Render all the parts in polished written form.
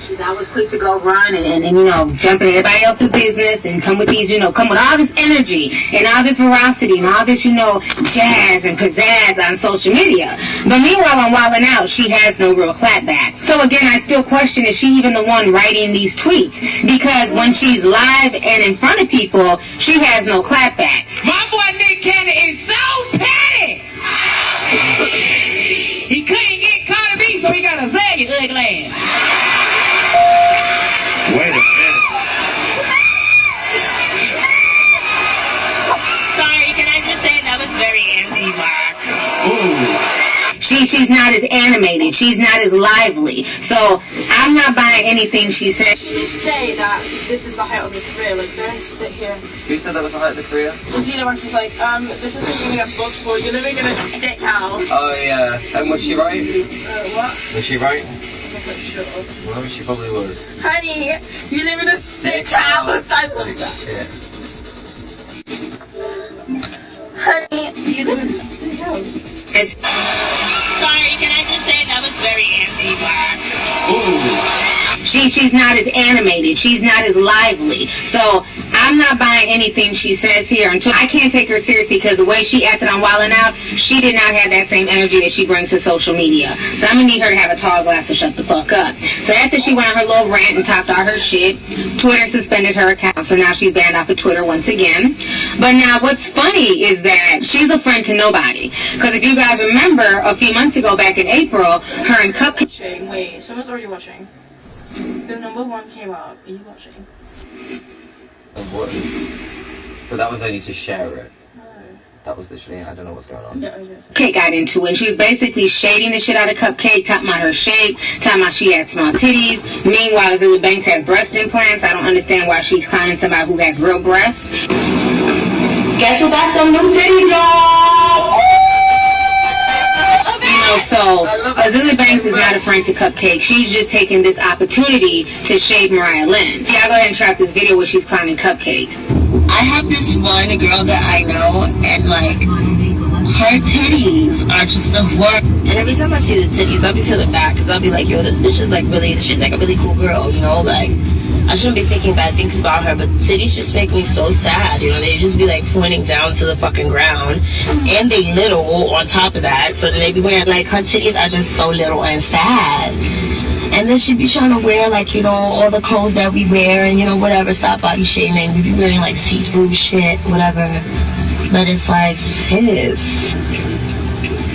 She's always quick to go run and you know, jump in everybody else's business and come with these, you know, come with all this energy and all this veracity and all this, you know, jazz and pizzazz on social media. But meanwhile, on Wildin' Out, she has no real clapbacks. So again, I still question, is she even the one writing these tweets? Because when she's live and in front of people, she has no clapback. My boy Nick Cannon is so petty! He couldn't get Cardi B, so he got a zag his ugly ass. Wait a minute. Sorry, can I just say that was very anti-Mark? Ooh. She's not as animated. She's not as lively. So I'm not buying anything she says. You say that this is the height of his career. Like, don't sit here. Who said that was the height of the career? Zena once is like, this isn't going to get booked for. You're living in a stick house. Oh, yeah. And was she right? What? Was she right? I'm not sure. Well, she probably was. Honey, you live in a stick house. I love that. Shit. Honey, you live in a stick house. Sorry, can I just say that was very anti-Mark? Ooh. She's not as animated. She's not as lively. So I'm not buying anything she says here until I can't take her seriously because the way she acted on Wildin' Out, she did not have that same energy that she brings to social media. So I'm going to need her to have a tall glass to shut the fuck up. So after she went on her little rant and talked all her shit, Twitter suspended her account. So now she's banned off of Twitter once again. But now what's funny is that she's a friend to nobody. Because if you guys remember, a few months ago back in April, her and Cupcake... Wait, someone's already watching. The number one came up. Are you watching? What? But that was only to share it. No. That was literally, I don't know what's going on. Yeah, okay. Cupcake got into it. And she was basically shading the shit out of Cupcake, talking about her shape, talking about she had small titties. Meanwhile, Azealia Banks has breast implants. I don't understand why she's clowning somebody who has real breasts. Guess who got some new titties, y'all? So Azealia Banks is not a friend to Cupcake. She's just taking this opportunity to shade Mariah Lynn. Yeah, I'll go ahead and trap this video where she's clowning Cupcake. I have this one girl that I know, and like, her titties are just the worst. And every time I see the titties, I'll be feeling bad, because I'll be like, yo, this bitch is like really, she's like a really cool girl, you know, like, I shouldn't be thinking bad things about her, but the titties just make me so sad, you know, they just be like pointing down to the fucking ground, and they little on top of that, so then they be wearing, like, her titties are just so little and sad. And then she be trying to wear, like, you know, all the clothes that we wear, and, you know, whatever, stop body shaming, we be wearing, like, see-through shit, whatever, but it's like, sis,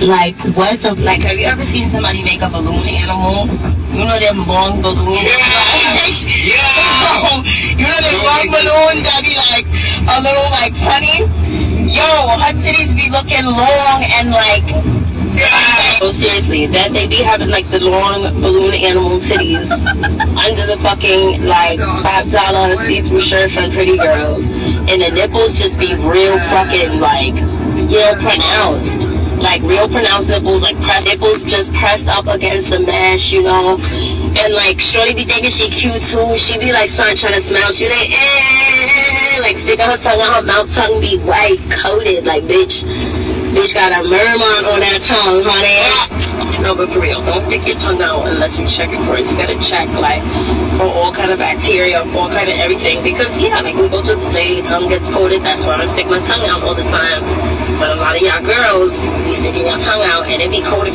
like, what the, like, have you ever seen somebody make a balloon animal? You know them long balloons? Yeah! You know them long balloons that be, like, a little, like, funny? Yo, her titties be looking long and, like, oh, seriously, that they be having, like, the long balloon animal titties under the fucking, like, $5 see-through shirt from Pretty Girls. And the nipples just be real fucking, like, real pronounced. Like, real pronounced nipples, like, nipples just pressed up against the mesh, you know? And, like, shorty be thinking she cute, too. She be, like, starting trying to smile. She be like, like, sticking her tongue out. Her mouth tongue be white, coated. Like, bitch got a merman on that tongue, honey. No, but for real, don't stick your tongue out unless you check it first. You gotta check, like, for all kind of bacteria, all kind of everything. Because, yeah, like, we go to the day, tongue gets coated. That's why I stick my tongue out all the time. But a lot of y'all girls be sticking your tongue out and it be coated.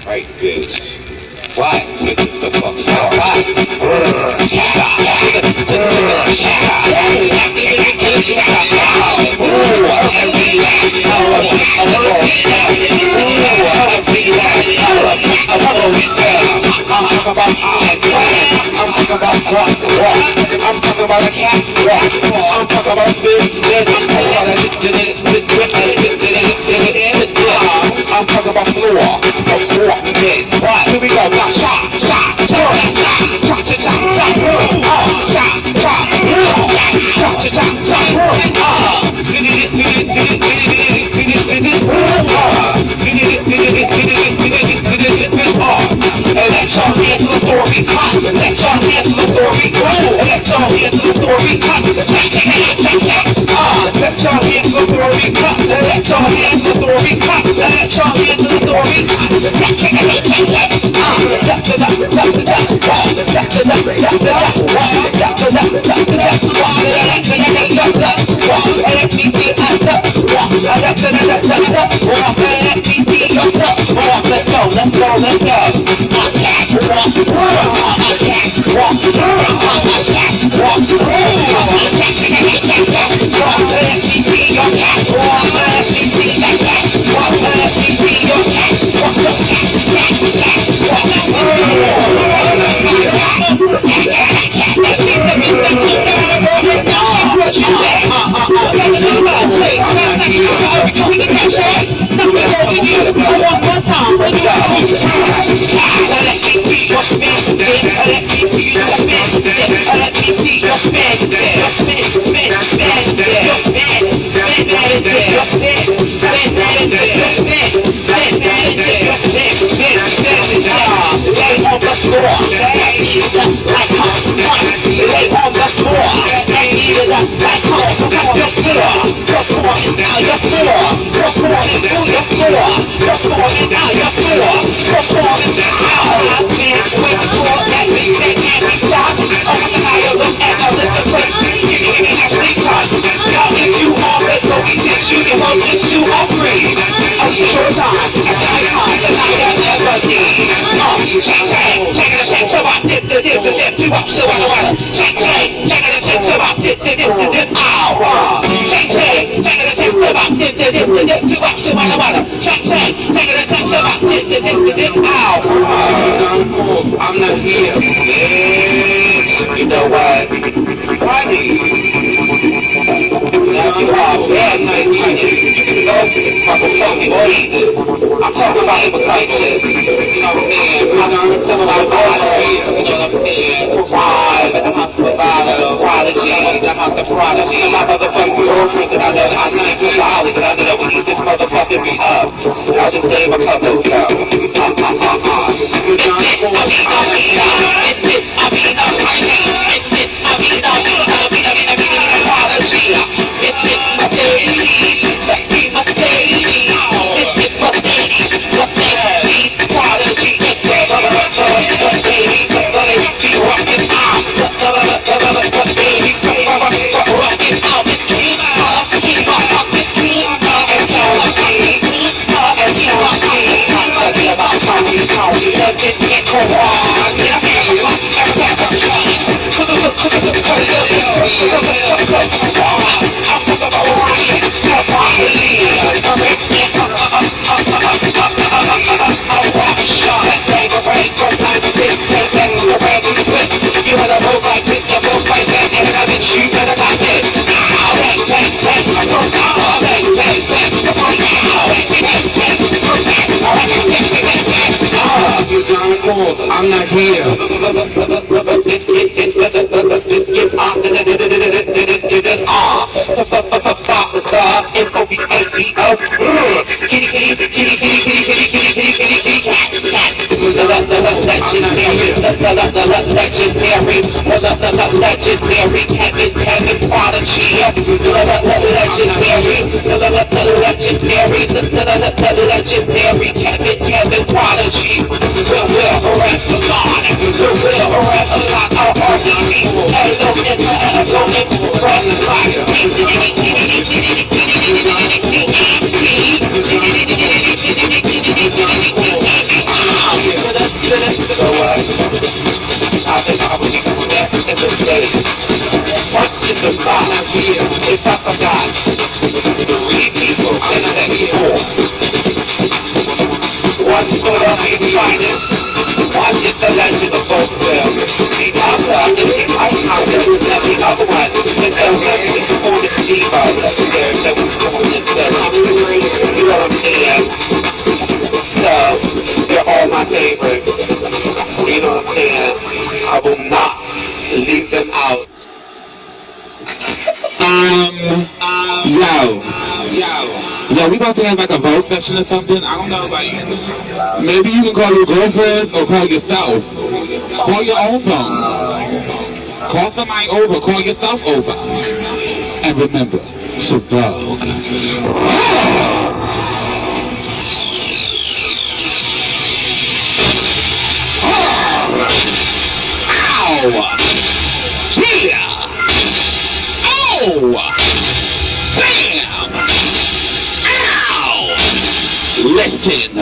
Right, good. Why? The fuck? Why? I'm talking about a cat walk. I'm talking about I'm talking about floor. Here we go. Now, shot. your hands to the story. Let your hands to the story. Let your hands to the story. Check, check, check, check. Let your hands to the story. Let your hands to the story. Let your hands to the story. Check, check, check, check, check. I'm not here. You know what? Honey. Now you are bad, I'm talking about implications. You know what I'm saying? I'm talking about quality. You know what I'm saying? Pride. I'm not about quality. I'm not the prodigy. I'm my motherfucking girlfriend that I know. I'm not even solid, but I know that we need this motherfucking beat up. I'll just say a couple of I'm not here. One is the legend. Yeah, we about to have like a vote session or something. I don't know, like maybe you can call your girlfriend or call yourself. Call your own phone. Call somebody over. Call yourself over. And remember to vote. Ow! Yeah! Oh! Bam! Ow! Listen!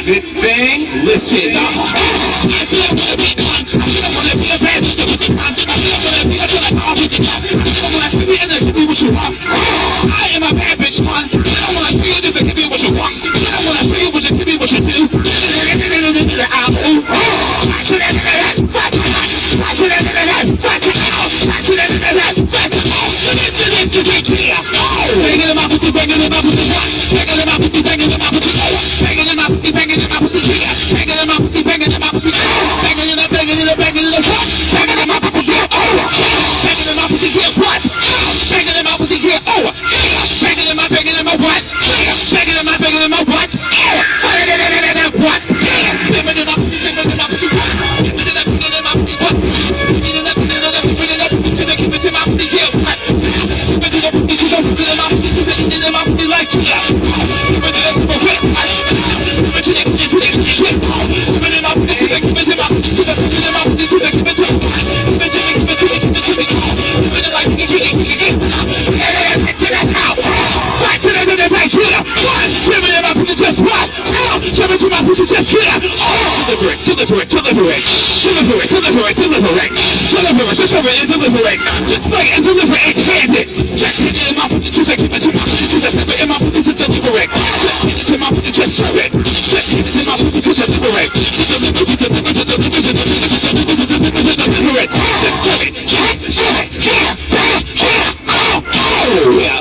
This thing, listen. I am a bad bitch, man. I wanna see you just to give you what you want. I wanna see you what you give me what you do.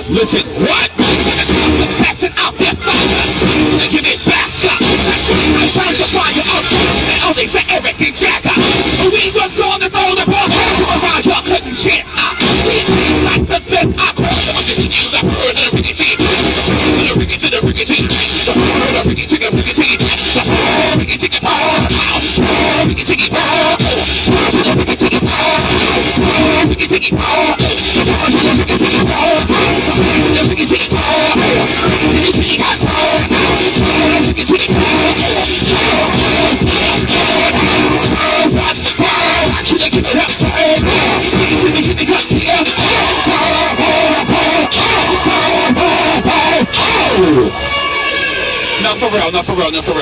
Listen, what? Pass it out there, and give it back. I found your fire up, and only for everything jack. We was on the phone, the boss, around your cousin shit. We like the best I heard. I just use the heard of the rickety. The rickety, the rickety. The heard of rickety, the rickety. The heard rickety, the heard rickety, the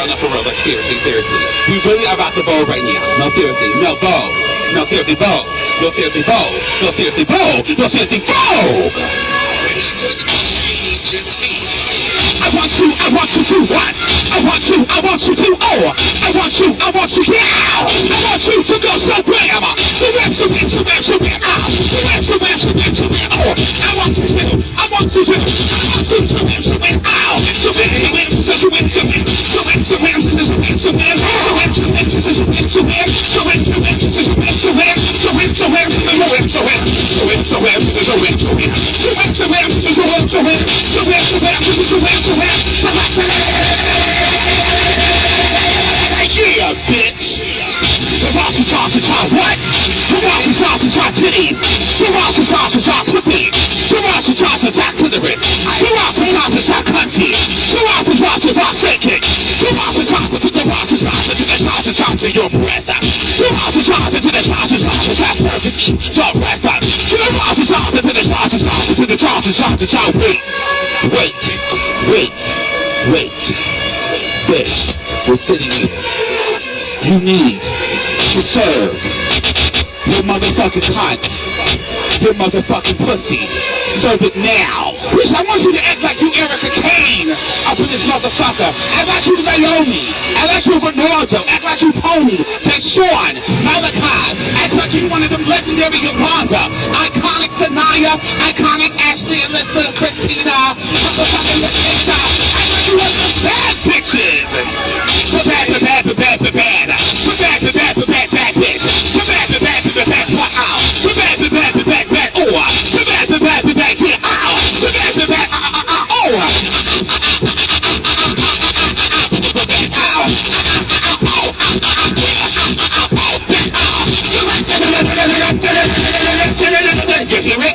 No, for real. Like, seriously. We really are about to bowl right now. No, seriously. No, bowl. No, seriously, bowl. No, seriously, bowl. No, seriously, bowl. No, seriously, bowl. I want you to what? I want you to, I want you, yeah. I want you to go so bam. So bam. I want you to, yeah, bitch. What? Titties. Pussy. Clitoris. Cunty. Shaking. To your breath. To the wait. bitch was sitting here. You need to serve your motherfucking cunt, your motherfucking pussy. Serve it now. Bitch, I want you to act like you Erica Kane up in this motherfucker. Act like you Naomi. Act like you Ronaldo. Act like you Pony. Deshaun. Malachi. Act like you one of them legendary Yolanda. Iconic Sanaya. Iconic Ashley Alyssa Christina. Motherfucking Latisha. Act like you one of them bad bitches. Bad, bad, bad, bad, bad, bad. Bad, bad, bad, bad, bad bitch. Bad, bad, bad, bad, bad, wow. Bad, bad, bad, bad, bad, oh. Bad, bad, bad, bad, yeah, ow. Bad, bad, bad, oh. You hear it?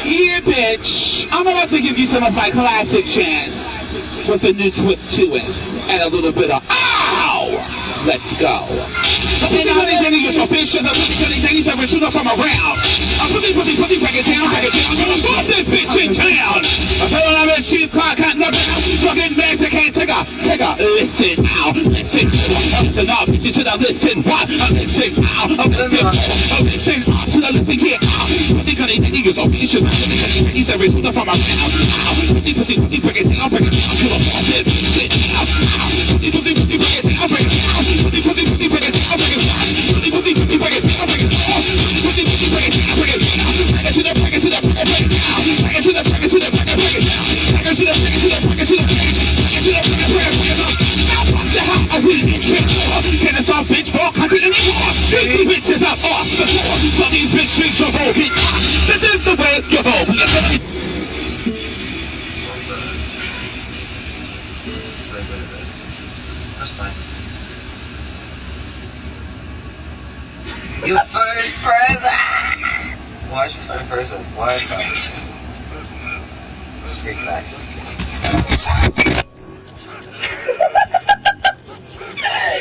Yeah, bitch. I'm about to give you some of my classic chants with a new twist to it and a little bit of ow. Let's go. And now they're getting your fish and the things that shoot up from around. I'm putting, break it down. I'm put this bitch in town. I tell her I'm a cheap car, can't nothing. Fucking magic, can't take a, listen now. Listen up, bitches to the listen. What? Listen now. Listen up to the listen here. They're gonna take your fish and things that shoot up from around. Pussy, break it down. Kill up all this shit now. Pussy, break it down. Break it down. This is the way you go. That's fine. You first person! Why is your first person? Why is that? Just reflex.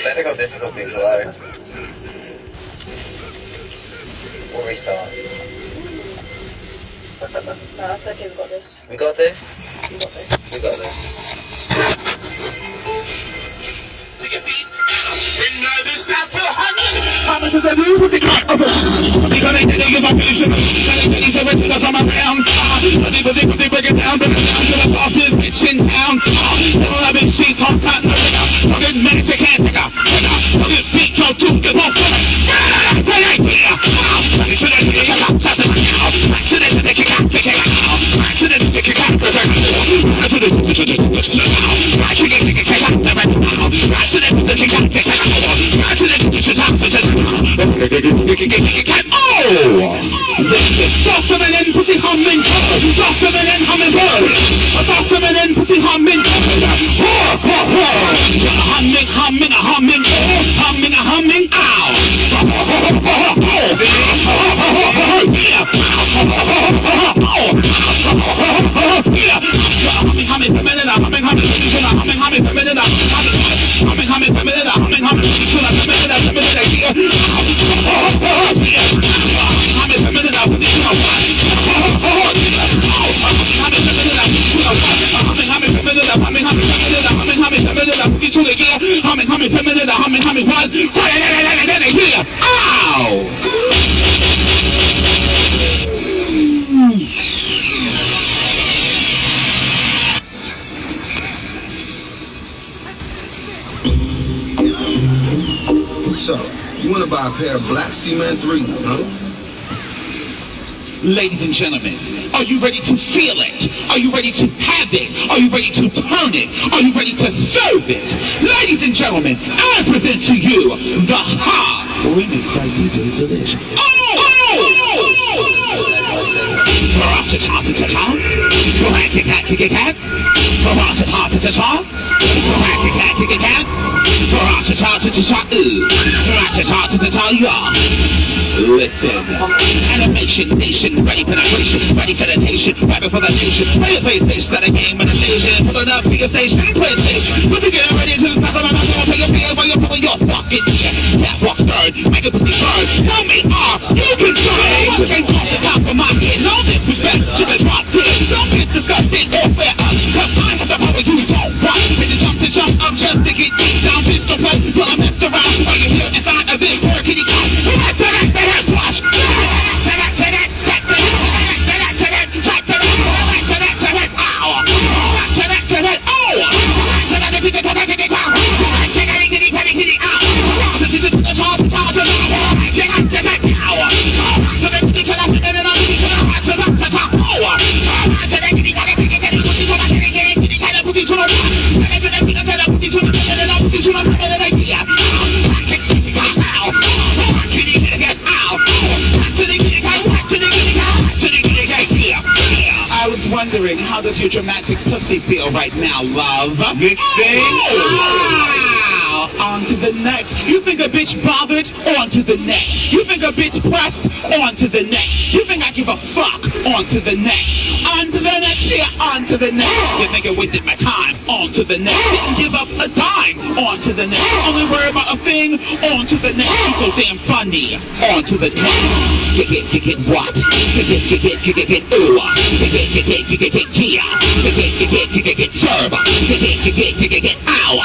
Technical difficulties, hello. We'll restart. No, it's okay, we got this. We got this? We got this. We got this. Take your feet. This time for the how much is that new with the cut of it? Because they give my patient. They say we're from around. They break it down. Break it down to the softest bitch in town. They don't have big sheets on cotton. Fucking magic can't take up. Fucking beat your tooth. Get off. Soft feminine pussy humming, soft feminine hummingbird, soft feminine pussy humming, humming, ow. Ow! You want to buy a pair of black Seaman 3s, huh? Ladies and gentlemen, are you ready to feel it? Are you ready to have it? Are you ready to turn it? Are you ready to serve it? Ladies and gentlemen, I present to you the hot remix by DJ Delicious. Listen, animation, nation, ready penetration, ready for the nation, ready for the nation, play a PlayStation, that a game in the nation, pulling up to your station, PlayStation, but you get ready to knock on my door, pay your bill while you're pulling your fucking ear, that walks third, make a pussy bird, tell me, are you concerned? What came off the top of my head, no disrespect to the drop dead, don't get disgusted or fair up, cause I have the power you don't want, ready to jump, I'm just to get deep down, pistol play, till I mess around, while you're here inside of this poor kitty cat, watch. Wondering, how does your dramatic pussy feel right now, love? This thing? Wow! On to the next. You think a bitch bothered? On to the next. You think a bitch pressed? On to the next. You think I give a fuck? On to the next. On to the next, yeah, on to the next. You think I wasted my time? On to the next. Didn't give up a dime? On to the next. Only worry about a thing? On to the next. You so damn funny. On to the next. Get what? Get ooh. Get serve. Get ow.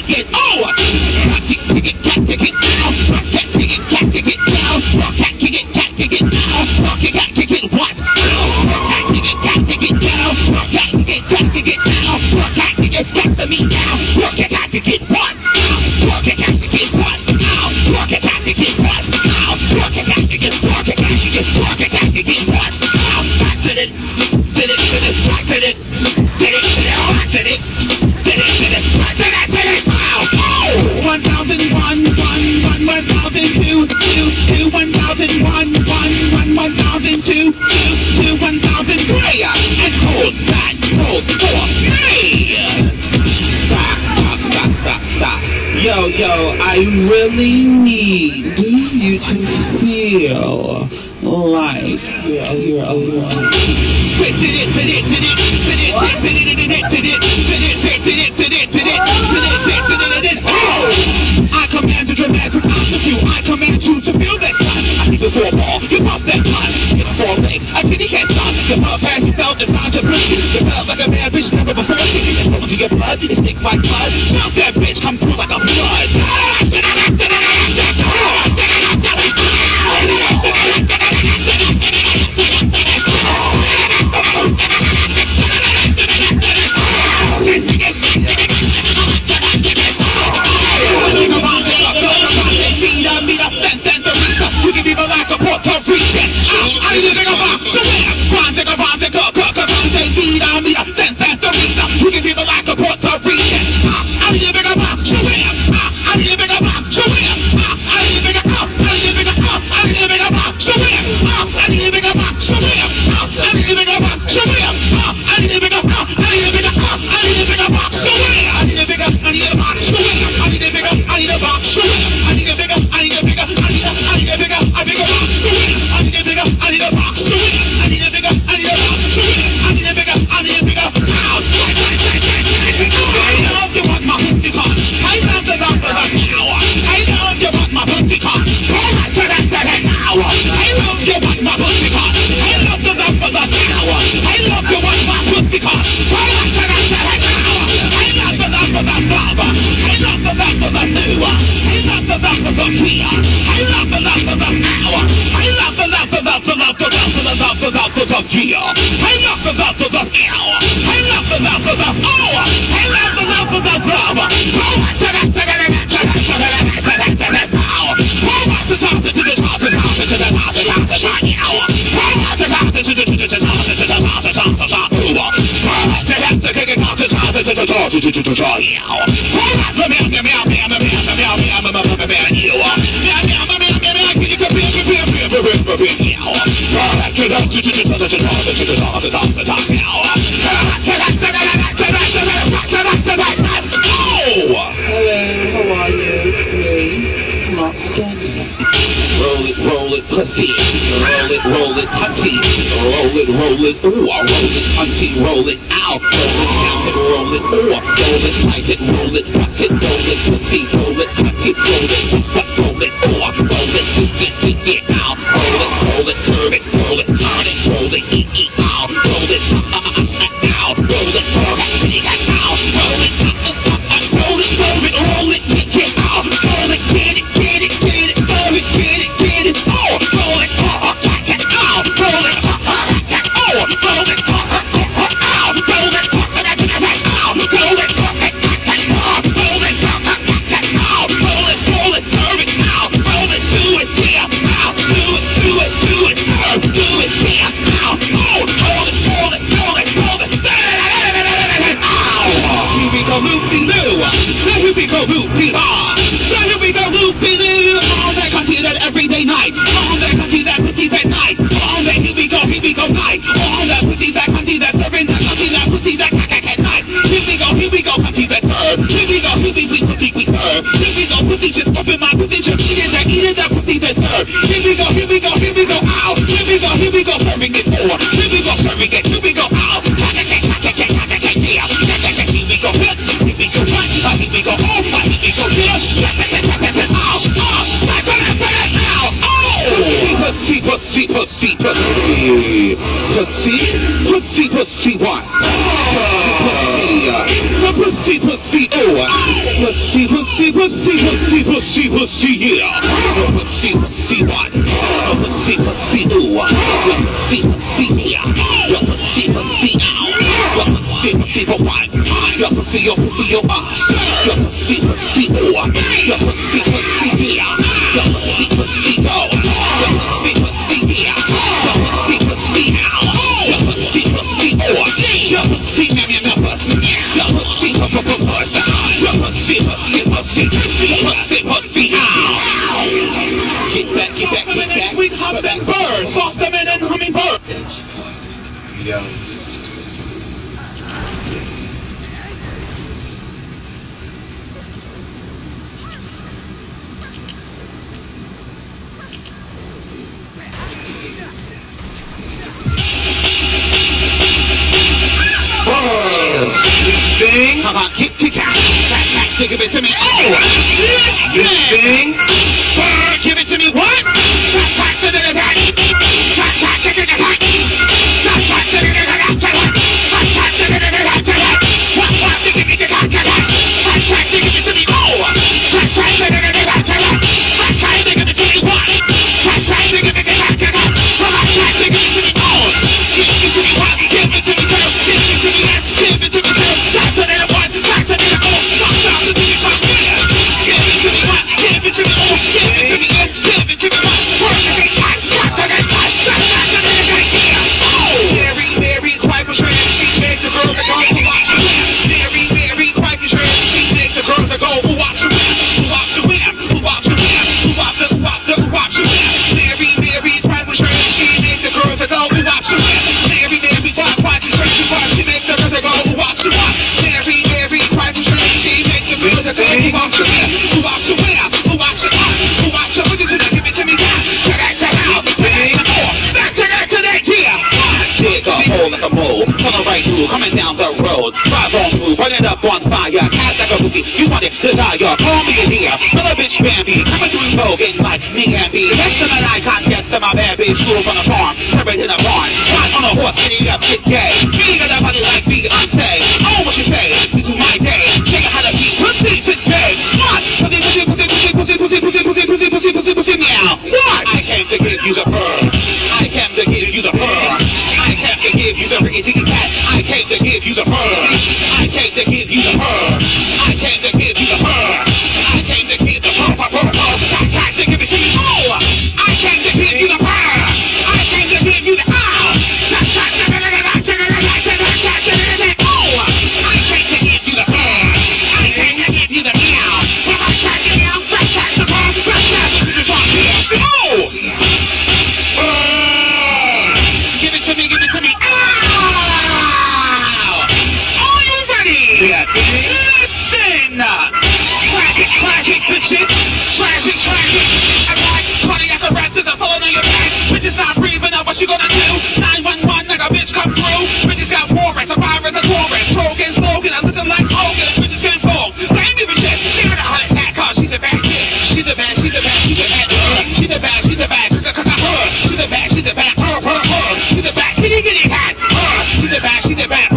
Get oh. Get Yo, I really need you to feel like you're alone. I command you dramatic you. I command you to feel that sun. I see the four-ball, you bust that gun. It's a four-leg, I see the head son. Your puff has you felt, it's not to breathe. You felt like a bad bitch never before. It's rolling to your blood, it sticks like blood. Jump that bitch, come through like a flood. Power. Roll it, pussy. Roll it, hunty. Roll it, ooh, roll it, hunty, roll it out. Roll it down and roll it, ooh. Roll it, like it, roll it, cut it, roll it, pussy, roll it, hunty, roll it, but roll it, ooh. Roll it, out. Roll it, serve it, roll it, turn it, roll it, out. Roll it, out. Roll it, out. Roll it, serve it, roll it, take it out. Roll it, get it, serve it, get it, oh. Roll it, out. Roll it, everyday night. On that country, that pussy, that night. On that here we go night. On that pussy, that country, that serving, that country, that pussy, that cat night. Here we go, country, that serve. Here we go, pussy, we serve. Here we go, pussy, just open my pussy, just eating that pussy, that serve. Here we go, out. Here we go, serving it for. Here we go, serving it, here we go, out. Here we go, hit, here we go, right, here we go, oh, here we go, here, pussy, what? Pussy, oh. Pussy, yeah. Pussy, what? Pussy, ooh. Pussy, yeah. Pussy, ow. Pussy, for what? Your pussy, oh. Your pussy, ooh. Your pussy, yeah. Your pussy, go. Your pussy, yeah. Your pussy, yeah. Your pussy, oh. Your pussy, Get back. Sweet hummingbird, sauce them in and hummingbird. Yo. Thing, kick out, give it to me. Oh, you thing, give it to me. What? Coming down the road, drive on through, burn it up on fire, cast like a rookie, you want it, desire, call me in here, another bitch Bambi, coming through Logan like me and me, next to my icon, gets to my bad bitch, school from the farm, service in the barn, ride on a horse, getting up, get gay, being a body like Beyonce, oh what you say, this is my day, take how to be pussy today, what? Pussy, meow, what? I came to give you the purr, I came to give you the purr, I came to give you the rickety cat, I came to give you the purr. I came to give you the purr. I came to give you the purr. I came to give the purr. I came to give it to you. Oh, I came to give you the purr. I came to give you the ow. Oh, I came to give you the purr. Sarah's a Taurus, Trogan, slogan, I'm looking like Hogan, bitches been broke. I ain't even shit. She got a heart attack, cause she's a bad kid. She's a bad, she's a bad, she's a bad, she's a bad, she's a bad, she's a bad, she's a bad, she's a bad, she's a bad, kitty kitty cat. She's a bad, she's a bad,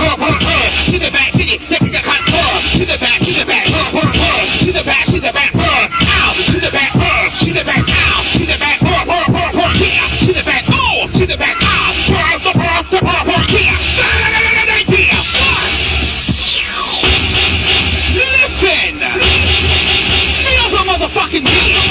she's a bad kitty, taking a cut. She's a bad, she's a bad, she's a bad, she's a bad, ow, she's a bad, she's a bad, ow, she's a bad, yeah, she's a bad, oh, she's a bad, ow, yeah. Listen, here's a motherfucking deal.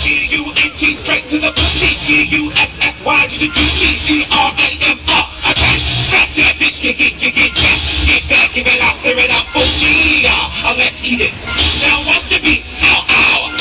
G-U-N-T straight to the pussy. G-U-S-S-Y-G-G-G-R-A-M-R. Attack. Smack that bitch. Get cash. Get back, give it out, clear it out. Oh, yeah. Let's eat it. Now watch the beat. Ow, ow.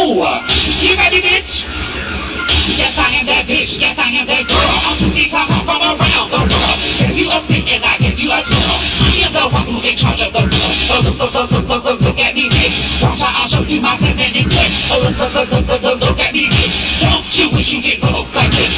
school. You ready, bitch? Yes, I am that bitch. Yes, I am that girl. I'm too deep, I come from around the world. If you a freak and I give you a twirl, I am the one who's in charge of the world. Look at me, bitch. Watch how I'll show you my feminine touch. Look at me, bitch. Don't you wish you get broke like this?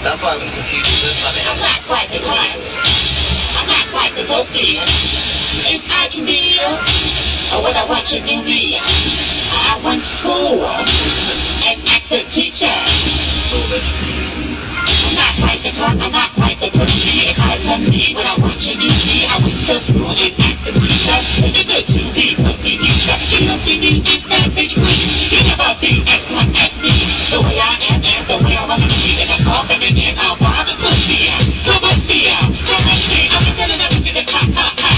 That's why I was confused with this. I'm not quite the type. I'm not quite the Sophia. If I can be what I want you to be. I went to school and asked the teacher. I'm not quite the type. I'm not quite the person. If I can be what I want you to be. I went to school and asked the teacher. If you go to the pussy teacher, you don't see me get that bitch free. You never be as one as me. The way I am and the way I want to be. And I'm coughing again. I'll buy the pussy. So much fear. So much fear. I'm telling everything that's hot, hot, hot.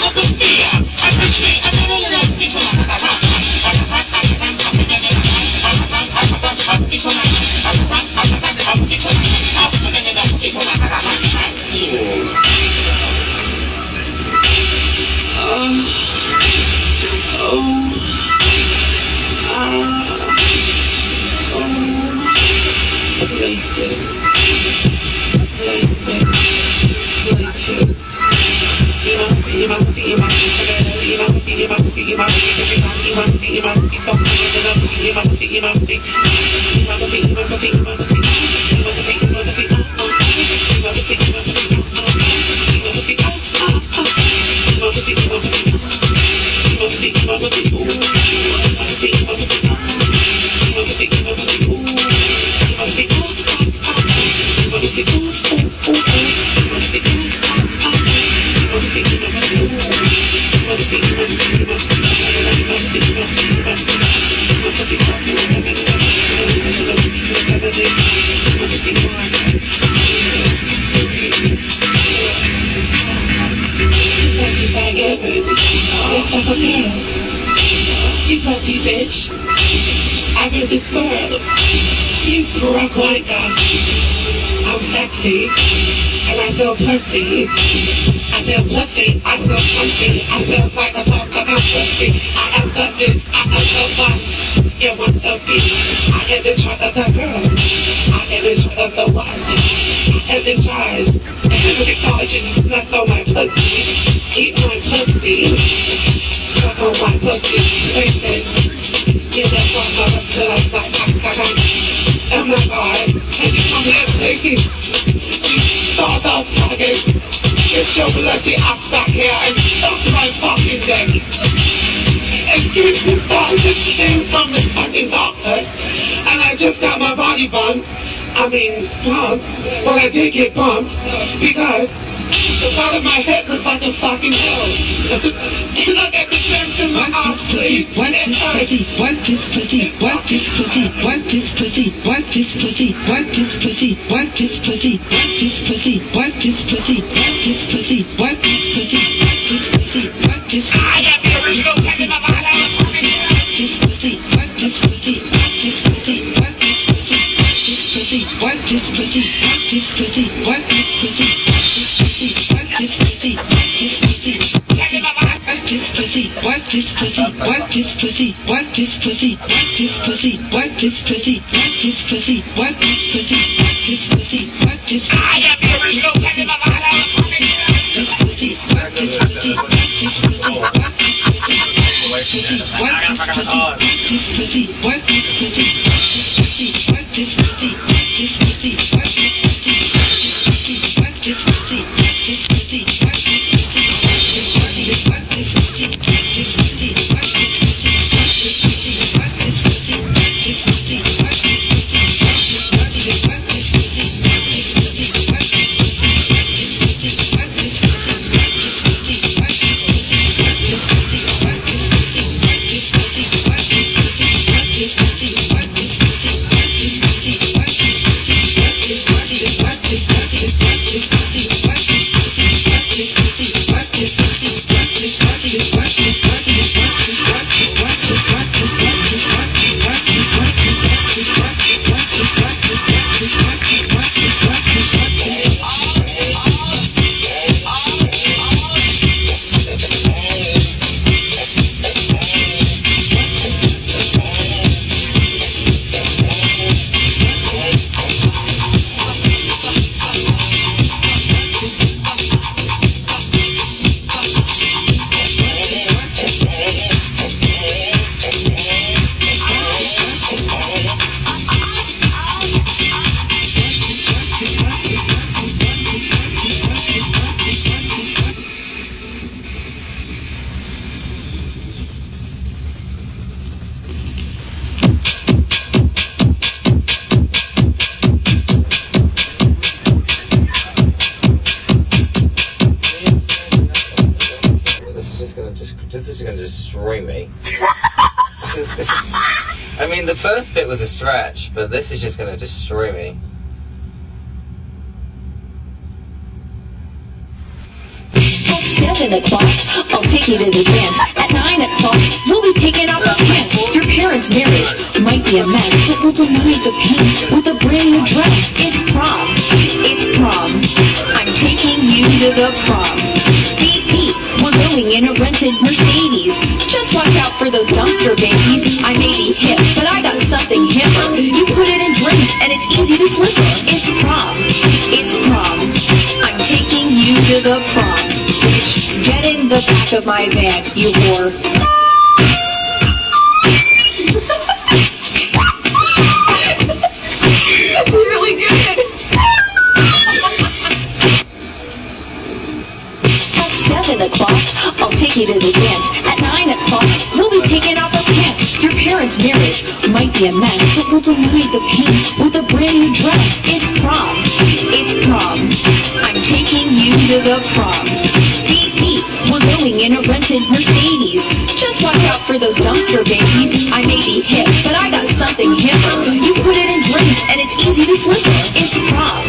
So much fear. I'm telling everything so much hot, hot, hot. You pretty bitch. I really serve. You broke like I'm sexy. And I feel pussy. I feel pussy. I feel pussy. I feel like a motherfucking pussy. I am the bitch. I am the boss. It was the beat. I am in charge of the girl. I am in charge of the wife. I am in charge. Every college is nuts on my pussy. Eat my pussy. Suck on my pussy. Listen. Get that fuck up till I'm like, oh my god. Can you come here, please? You start off talking. Get your bloody ass back here and suck my fucking dick. Excuse me, sorry, this came from the fucking doctor. And I just got my body bumped. I mean, pumped. Well, I did get bumped because the side of my head looks like a fucking hell. Can I get the sense in my ass, please? What is pussy? What is pussy? What is pussy? What is pussy? What is pussy? What is pussy? What is pussy? What is pussy? What is pussy? What is pussy? What is pussy? What is pussy? What is pussy? I am the original Tekken of my life. What is pussy? What is pussy? What is pussy? What is pussy? What is pussy? What is pussy? What is pussy? What is pussy? What is pussy? What is pussy? What is pussy? What is pussy? What is pussy? What is pussy? What is pussy? What is pussy? I am the original Tekken of my life. What is pussy? What is pussy? What is pussy? What is pussy? What is pussy? What is pussy? What is pussy? What is pussy? What is pussy? What is pussy? What is pussy? I mean, the first bit was a stretch, but this is just going to destroy me. At 7 o'clock, I'll take you to the dance. At 9 o'clock, we'll be taking off our pants. Your parents' marriage might be a mess, but we'll deny the pain with a brand new dress. It's prom. It's prom. I'm taking you to the prom. Beep, beep. We're going in a rented Mercedes. Just watch out for those dumpster babies. I may be hip, but I got something hipper. You put it in drinks, and it's easy to slip it. It's prom. It's prom. I'm taking you to the prom. Bitch, get in the back of my van, you whore. That's really good. At 7 o'clock, I'll take you to the dance. At 9 o'clock, we'll be taking off our pants. Your parents' marriage might be a mess, but we'll deny the pain with a brand new dress. It's prom. It's prom. I'm taking you to the prom. Beep, beep. We're going in a rented Mercedes. Just watch out for those dumpster babies. I may be hip, but I got something hipper. You put it in drinks, and it's easy to slip it. It's prom.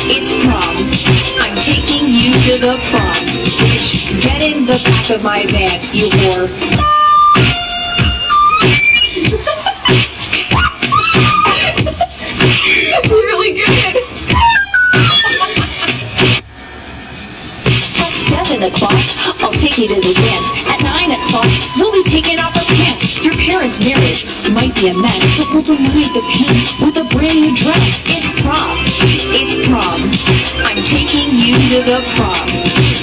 It's prom. I'm taking you to the prom. Bitch, get in the back of my van, you whore. That's really good. At 7 o'clock, I'll take you to the dance. At 9 o'clock, we'll be taking off our pants. Your parents' marriage might be a mess, but we'll deny the pain with a brand new dress. It's prom. It's prom. I'm taking you to the prom.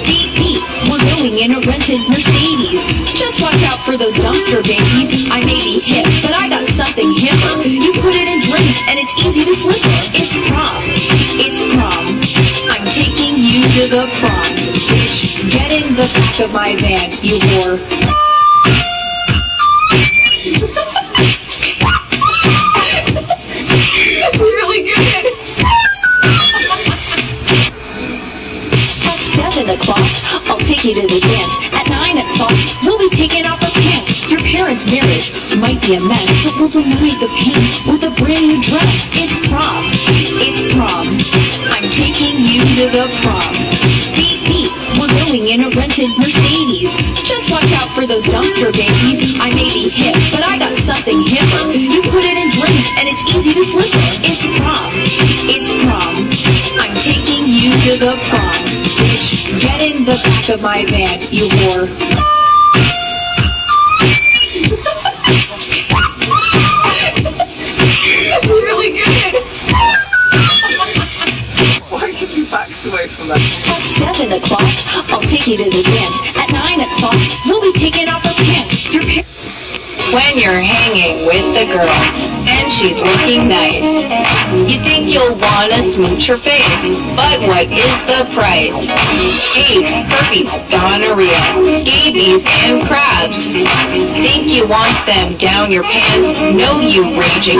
Beep, beep. We're going in a rented Mercedes. Just watch out for those dumpster babies. I may be hip, but I got something hipper. You put it in drinks, and it's easy to slip it. It's prom. It's prom. I'm taking you to the prom. Bitch, get in the back of my van, you whore. That's really good. At 7 o'clock, I'll take you to the dance. At 9 o'clock, we'll be taking off our pants. Your parents' marriage might be a mess, but we'll deny the pain with a brand new dress. It's prom. It's prom. I'm taking you to the prom. Beep, beep. We're going in a rented Mercedes. Just watch out for those dumpster babies. I may be hip, but I got something hipper. You put it in drinks, and it's easy to slip it. It's prom. It's prom. I'm taking you to the prom. Bitch, get in the back of my van, you whore. That's really good. Why did you back away from that? At 7 o'clock, I'll take you to the dance. At 9 o'clock, we'll be taking off our pants. When you're hanging with the girl, and she's looking nice, you think you'll wanna smooch her face, but what is the price? AIDS, herpes, gonorrhea, scabies, and crabs. Think you want them down your pants? No, you raging.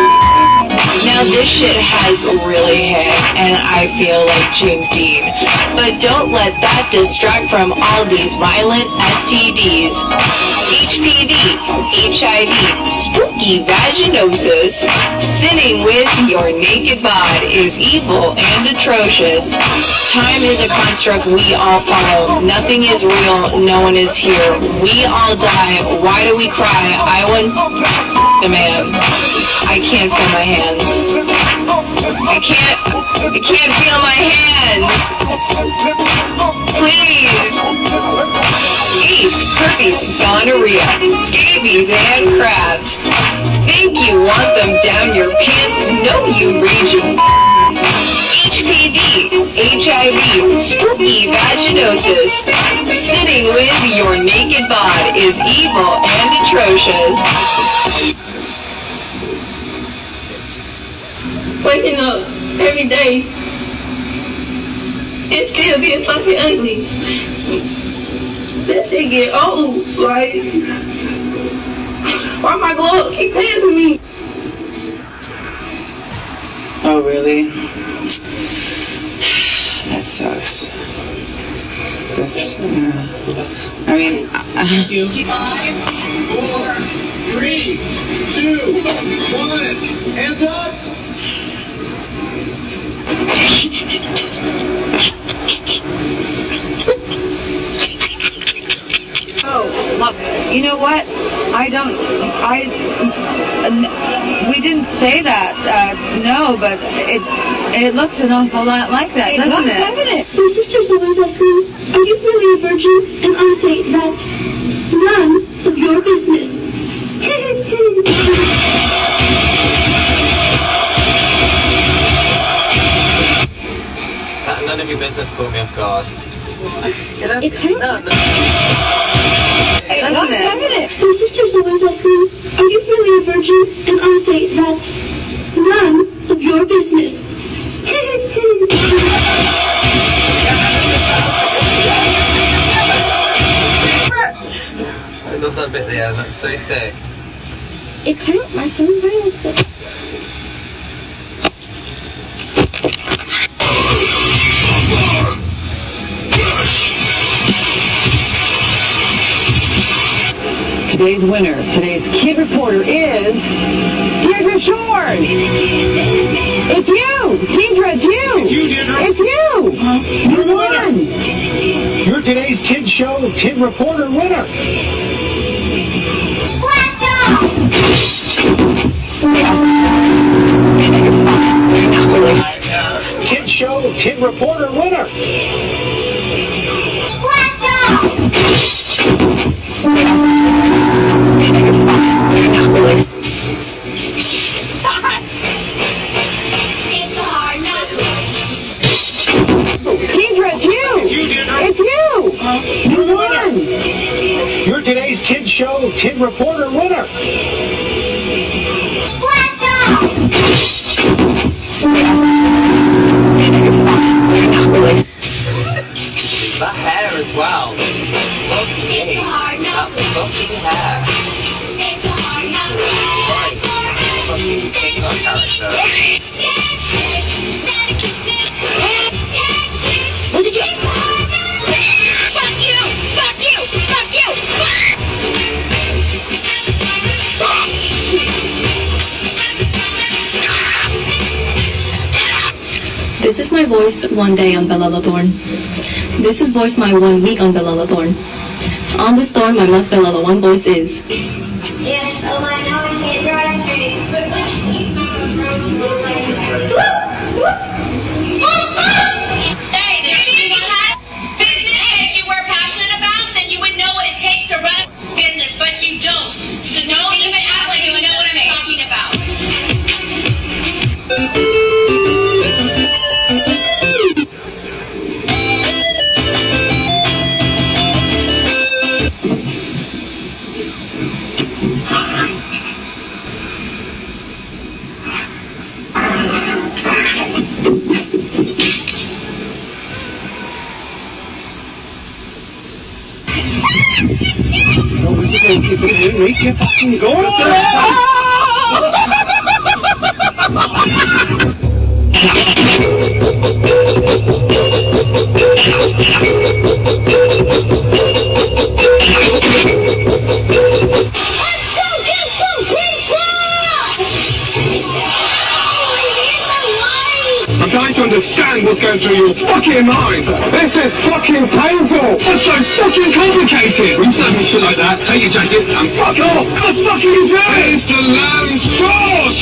Now this shit has really hit, and I feel like James Dean. But don't let that distract from all these violent STDs. HPV, HIV, spooky vaginosis. Sinning with your naked bod is evil and atrocious. Time is a construct we all follow. Nothing is real, no one is here. We all die, why do we cry? I once the man. I can't feel my hands. I can't feel my hands. Please. AIDS, herpes, gonorrhea, scabies, and crabs. Think you want them down your pants? No, you raging. HPV, HIV, spooky vaginosis. Sitting with your naked bod is evil and atrocious. Waking up every day and still being fucking ugly. That shit get old. Like, why my glow keep paying for me? Oh, really? That sucks. That's, I mean, 5, 4, 3, 2, 1, hands up. Oh, look, you know what? We didn't say that, no, but it looks an awful lot like that, doesn't it? My sister's always asking, are you really a virgin? And I say, that's none of your business. None of your business caught me off guard. It's kind of... Doesn't it? My sister's always asking, are you really a virgin? And I say, that's none of your business. I love that bit there, that's so sick. It kind of... My phone violates it. Today's winner, today's kid reporter is Deirdre Shores. It's you, Deirdre, it's you. It's you. You won. You're today's Kid Show Kid Reporter winner. Kid Show Kid Reporter winner. You won. You're today's Kid Show Kid Reporter winner. That hair as well. Okay. That fucking hair. Jesus Christ. Fucking king that character. This is my voice one day on Bella Thorne. This is voice my 1 week on Bella Thorne. On this thorn, my left Bella, one voice is. Yes, oh, I know I can't drive straight. Hey, if you had business that you were passionate about, then you would know what it takes to run a business, but you don't. So don't even act like you know what I'm talking about. Make it fucking go. I'm trying to understand what's going through your fucking mind. This is fucking painful. It's so fucking complicated. When you say shit like that, take your jacket and fuck off. What the fuck are you doing? It's the lamb's sauce.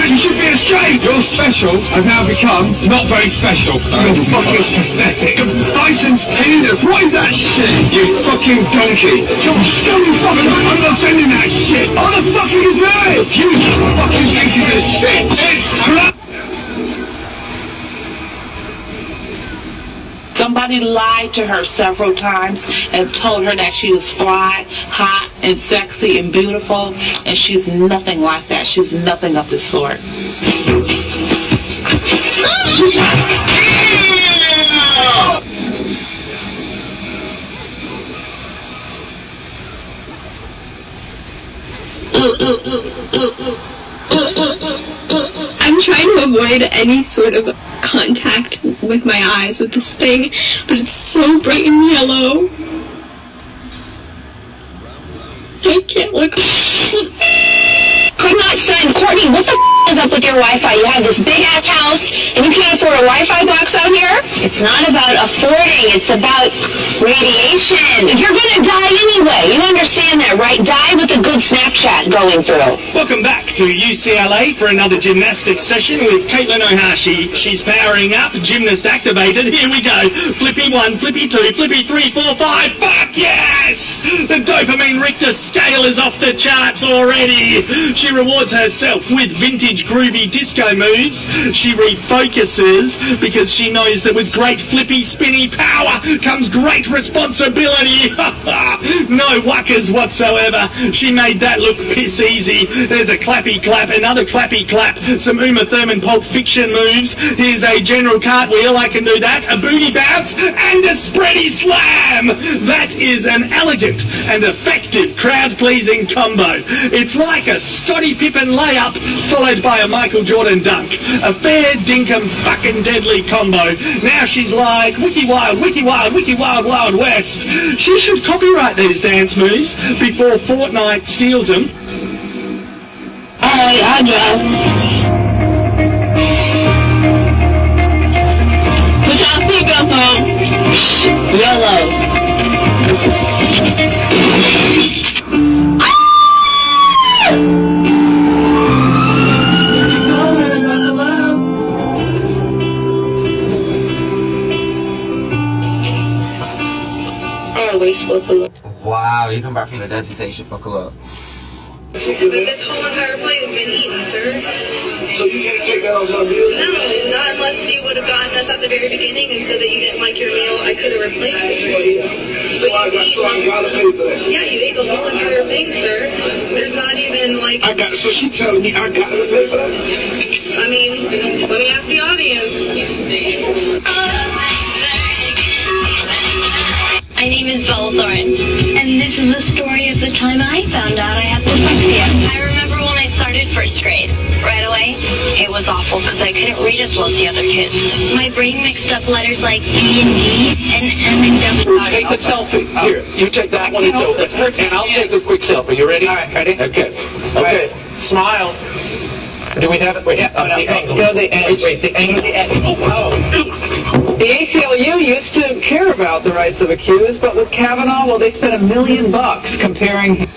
You should be ashamed. You're special has now become not very special. You're fucking pathetic. Bison's penis. What is that shit? You fucking donkey. You're scummy fucking. I'm not sending that shit. What the fuck are you doing? You fucking pieces of shit. It's crap. Somebody lied to her several times and told her that she was fly, hot, and sexy and beautiful, and she's nothing like that. She's nothing of the sort. I'm trying to avoid any sort of contact with my eyes with this thing, but it's so bright and yellow. I can't look. afford Wi-Fi. You have this big-ass house, and you can't afford a Wi-Fi box out here? It's not about affording. It's about radiation. You're going to die anyway. You understand that, right? Die with a good Snapchat going through. Welcome back to UCLA for another gymnastics session with Caitlin Ohashi. She's powering up, gymnast activated. Here we go. Flippy 1, Flippy 2, Flippy 3, 4, 5. Fuck yes! The dopamine Richter scale is off the charts already. She rewards herself with vintage groovy disco moves. She refocuses because she knows that with great flippy spinny power comes great responsibility. No wuckers whatsoever. She made that look piss easy. There's a clappy clap, another clappy clap, some Uma Thurman Pulp Fiction moves. Here's a general cartwheel, I can do that, a booty bounce, and a spready slam. That is an elegant and effective crowd-pleasing combo. It's like a Scottie Pippen layup followed by a Michael Jordan dunk. A fair dinkum fucking deadly combo. Now she's like Wiki Wild, Wiki Wild, Wiki Wild, Wild West. She should copyright these dance moves before Fortnite steals them. Hey, I know. Put y'all seatbelts on. Yellow. Wow, you come back from the desert and say you should buckle up. But this whole entire plate has been eaten, sir. So you can't take that off my meal? No, not unless you would have gotten us at the very beginning and said that you didn't like your meal. I could have replaced it for you. So I gotta pay for that? Yeah, you ate the whole entire thing, sir. There's not even like... So she telling me I got to pay for that? I mean, let me ask the audience. My name is Bella Thorne, and this is the story of the time I found out I had dyslexia. I remember when I started first grade. Right away, it was awful because I couldn't read as well as the other kids. My brain mixed up letters like B and D, and then... Take a selfie. Here, you take that one, it's open. And I'll take a quick selfie. You ready? All right, ready? Okay. Okay. Smile. Do we have it? Wait, the angle. No, the angle. Wait, the angle. Oh. The ACLU used to care about the rights of accused, but with Kavanaugh, well, they spent $1 million comparing...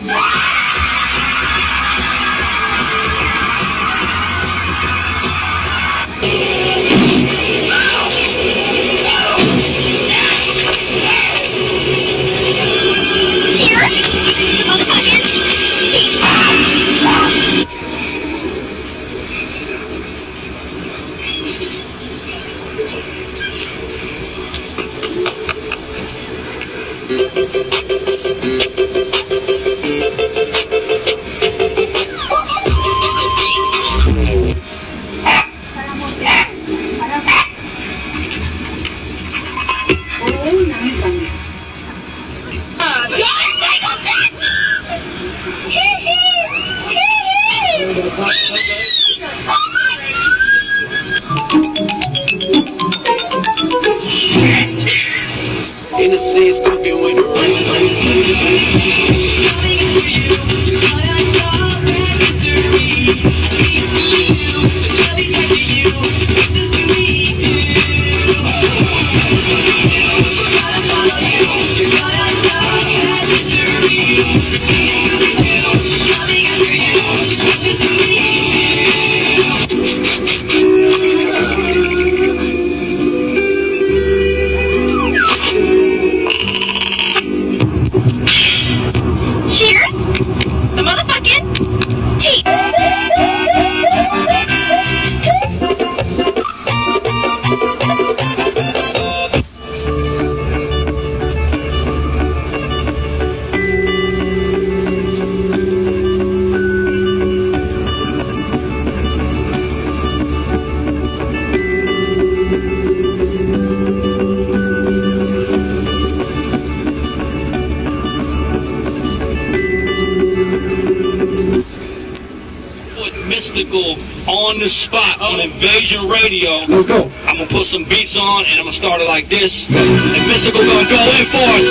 On the spot on Invasion Radio. Let's go. I'm gonna put some beats on and I'm gonna start it like this. And Mystical gonna go in for us.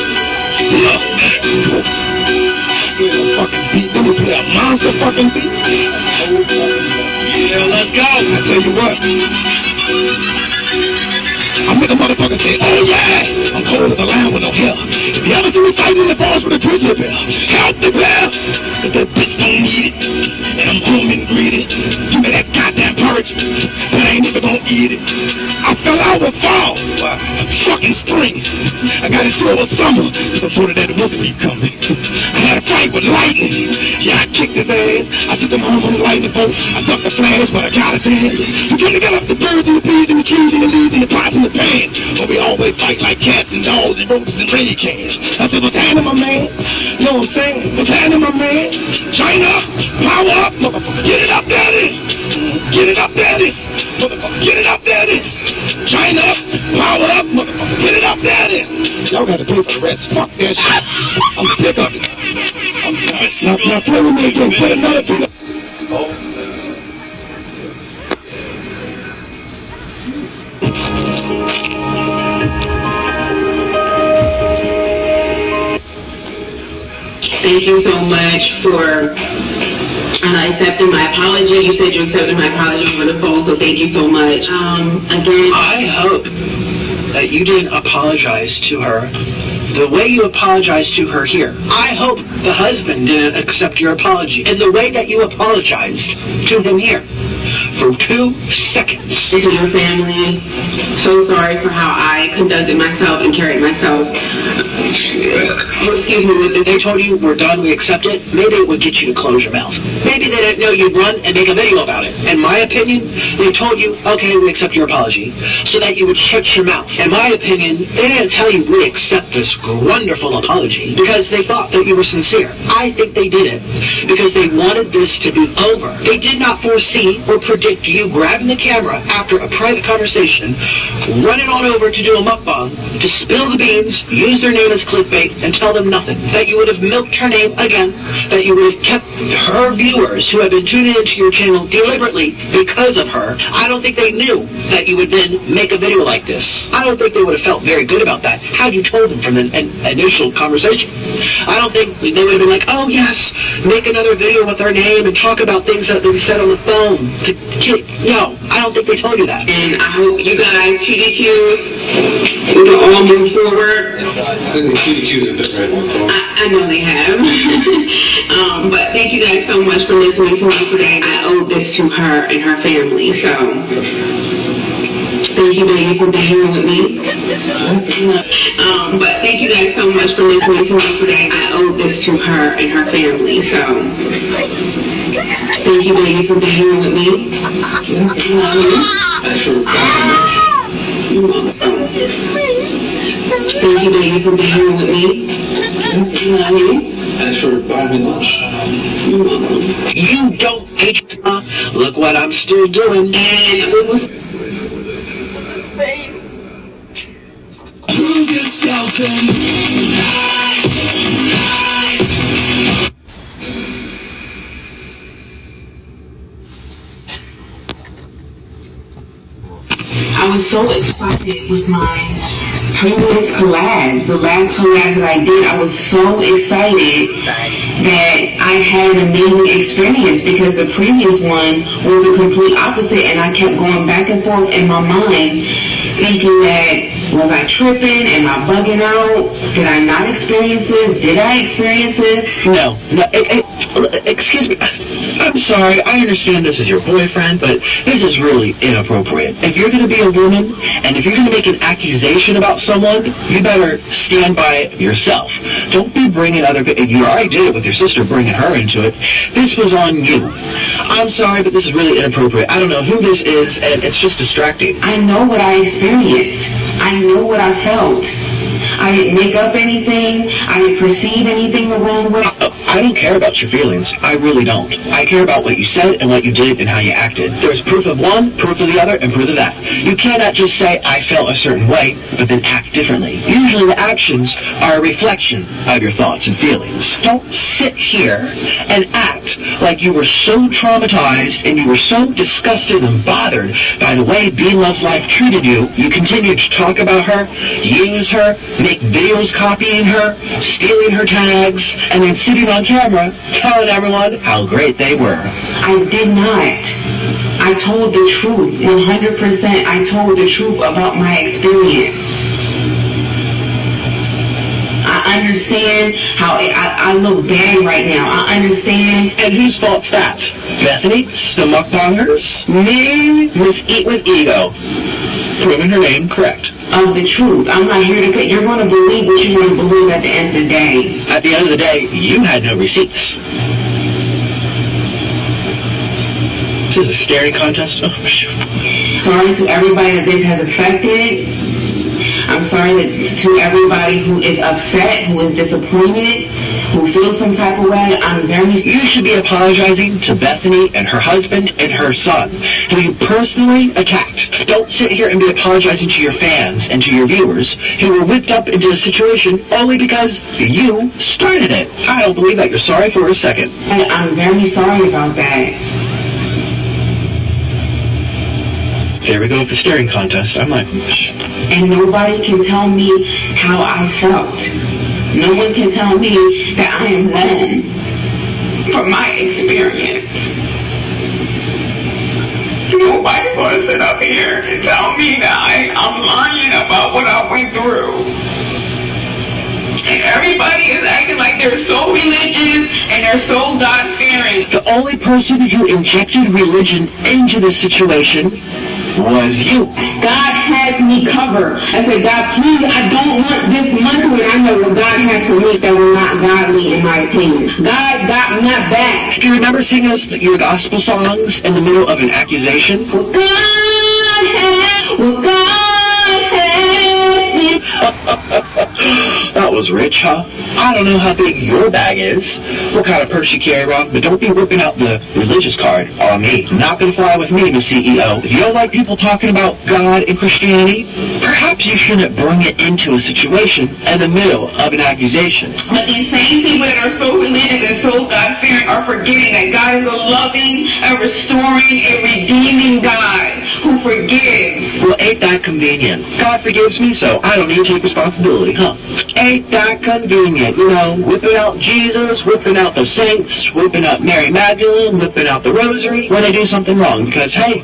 Play a fucking beat. Let me play a monster fucking beat. Yeah, let's go. I tell you what. I make a motherfucker say, oh yeah, I'm cold as a lamb with no hair. If you ever see me fighting in the forest with a grizzly bear, help me bear, but that bitch don't need it. And I'm home and greedy. Give me that goddamn porridge, but I ain't even gonna eat it. I fell out with fall. Fucking spring. I got into it with summer before that winter be coming. I had a fight with lightning. Yeah, I kicked his ass. I took him home on the lightning bolt. I ducked the flash, but I got his ass. We come together up the birds and the bees and the trees and the leaves and the pots and the pans. But we always fight like cats and dogs and roaches and rain cans. I said, what's happening, my man? You know what I'm saying? What's happening, my man? Shine up, power up, motherfucker. Get it up, daddy. Get it up, daddy. Motherfucker, get it up, daddy. Shine up, power up, motherfucker. Get it up, daddy. Y'all gotta pay for the rest. Fuck that shit. I'm sick of it. Now play with me again. Put another thing. Thank you so much for accepting my apology. You said you accepted my apology over the phone, so thank you so much. Again, I hope that you didn't apologize to her the way you apologized to her here. I hope the husband didn't accept your apology in the way that you apologized to him here. For 2 seconds. To your family, so sorry for how I conducted myself and carried myself. Excuse me, if they told you we're done, we accept it, maybe it would get you to close your mouth. Maybe they didn't know you'd run and make a video about it. In my opinion, they told you, okay, we accept your apology, so that you would shut your mouth. In my opinion, they didn't tell you we accept this wonderful apology because they thought that you were sincere. I think they did it because they wanted this to be over. They did not foresee or predict you grabbing the camera after a private conversation, running on over to do a mukbang, to spill the beans, use their name as clickbait, and tell them nothing. That you would have milked her name again, that you would have kept her viewers who have been tuning into your channel deliberately because of her. I don't think they knew that you would then make a video like this. I don't think they would have felt very good about that had you told them from an initial conversation. I don't think they would have been like, oh yes, make another video with her name and talk about things that we said on the phone. No, I don't think they told you that. And I hope you guys, TDQs, we can all move forward. I know they have. But thank you guys so much for listening to me today. I owe this to her and her family, so thank you, baby, for being here with me. But thank you guys so much for listening to me today. I owe this to her and her family, so thank you, baby, for being here with me. You're welcome. Thank you, baby, for being here with me. Love you. Thanks for buying me lunch. You're welcome. You don't hate me. Look what I'm still doing. And we will... Prove yourself in I was so excited with my previous collabs. The last collab that I did, I was so excited that I had an amazing experience because the previous one was the complete opposite, and I kept going back and forth in my mind thinking that, was I tripping? Am I bugging out? Did I not experience this? Did I experience this? No. Excuse me. I'm sorry. I understand this is your boyfriend, but this is really inappropriate. If you're going to be a woman, and if you're going to make an accusation about someone, you better stand by yourself. Don't be bringing other people. You already did it with your sister, bringing her into it. This was on you. I'm sorry, but this is really inappropriate. I don't know who this is, and it's just distracting. I know what I experienced. I know what I felt. I didn't make up anything. I didn't perceive anything the wrong way. I don't care about your feelings. I really don't. I care about what you said and what you did and how you acted. There's proof of one, proof of the other, and proof of that. You cannot just say, I felt a certain way, but then act differently. Usually the actions are a reflection of your thoughts and feelings. Don't sit here and act like you were so traumatized and you were so disgusted and bothered by the way Bean Loves Life treated you. You continued to talk about her, use her, make videos copying her, stealing her tags, and then sitting on camera telling everyone how great they were. I did not. I told the truth, 100%. I told the truth about my experience. I understand how I look bad right now. I understand. And whose fault's that? Bethany's? The mukbangers? Me? Miss Eat with Ego. Proving her name correct. Of the truth. I'm not here to... You're going to believe what you want to believe at the end of the day. At the end of the day, you had no receipts. This is a staring contest? Oh, sorry to everybody that this has affected. I'm sorry to everybody who is upset, who is disappointed, who feels some type of way. I'm very... You should be apologizing to Bethany and her husband and her son, who you personally attacked. Don't sit here and be apologizing to your fans and to your viewers who were whipped up into a situation only because you started it. I don't believe that you're sorry for a second. And I'm very sorry about that. There we go with the staring contest. I'm like... And nobody can tell me how I felt. No one can tell me that I am wrong from my experience. Nobody's going to sit up here and tell me that I'm lying about what I went through. And everybody is acting like they're so religious and they're so God-fearing. The only person who injected religion into this situation was you. God has me covered. I said, God, please, I don't want this much when I know what God has for me that were not godly, in my opinion. God got my back. Do you remember singing your gospel songs in the middle of an accusation? Well, God has me. That was rich, huh? I don't know how big your bag is, what kind of purse you carry around, but don't be whipping out the religious card on me. Not gonna fly with me, the CEO. If you don't like people talking about God and Christianity, perhaps you shouldn't bring it into a situation in the middle of an accusation. But these same people that are so religious and so God-fearing are forgetting that God is a loving, a restoring, a redeeming God who forgives. Well, ain't that convenient? God forgives me, so I don't need to take responsibility, huh? Ain't that convenient, you know, whipping out Jesus, whipping out the saints, whipping out Mary Magdalene, whipping out the rosary when they do something wrong, because, hey,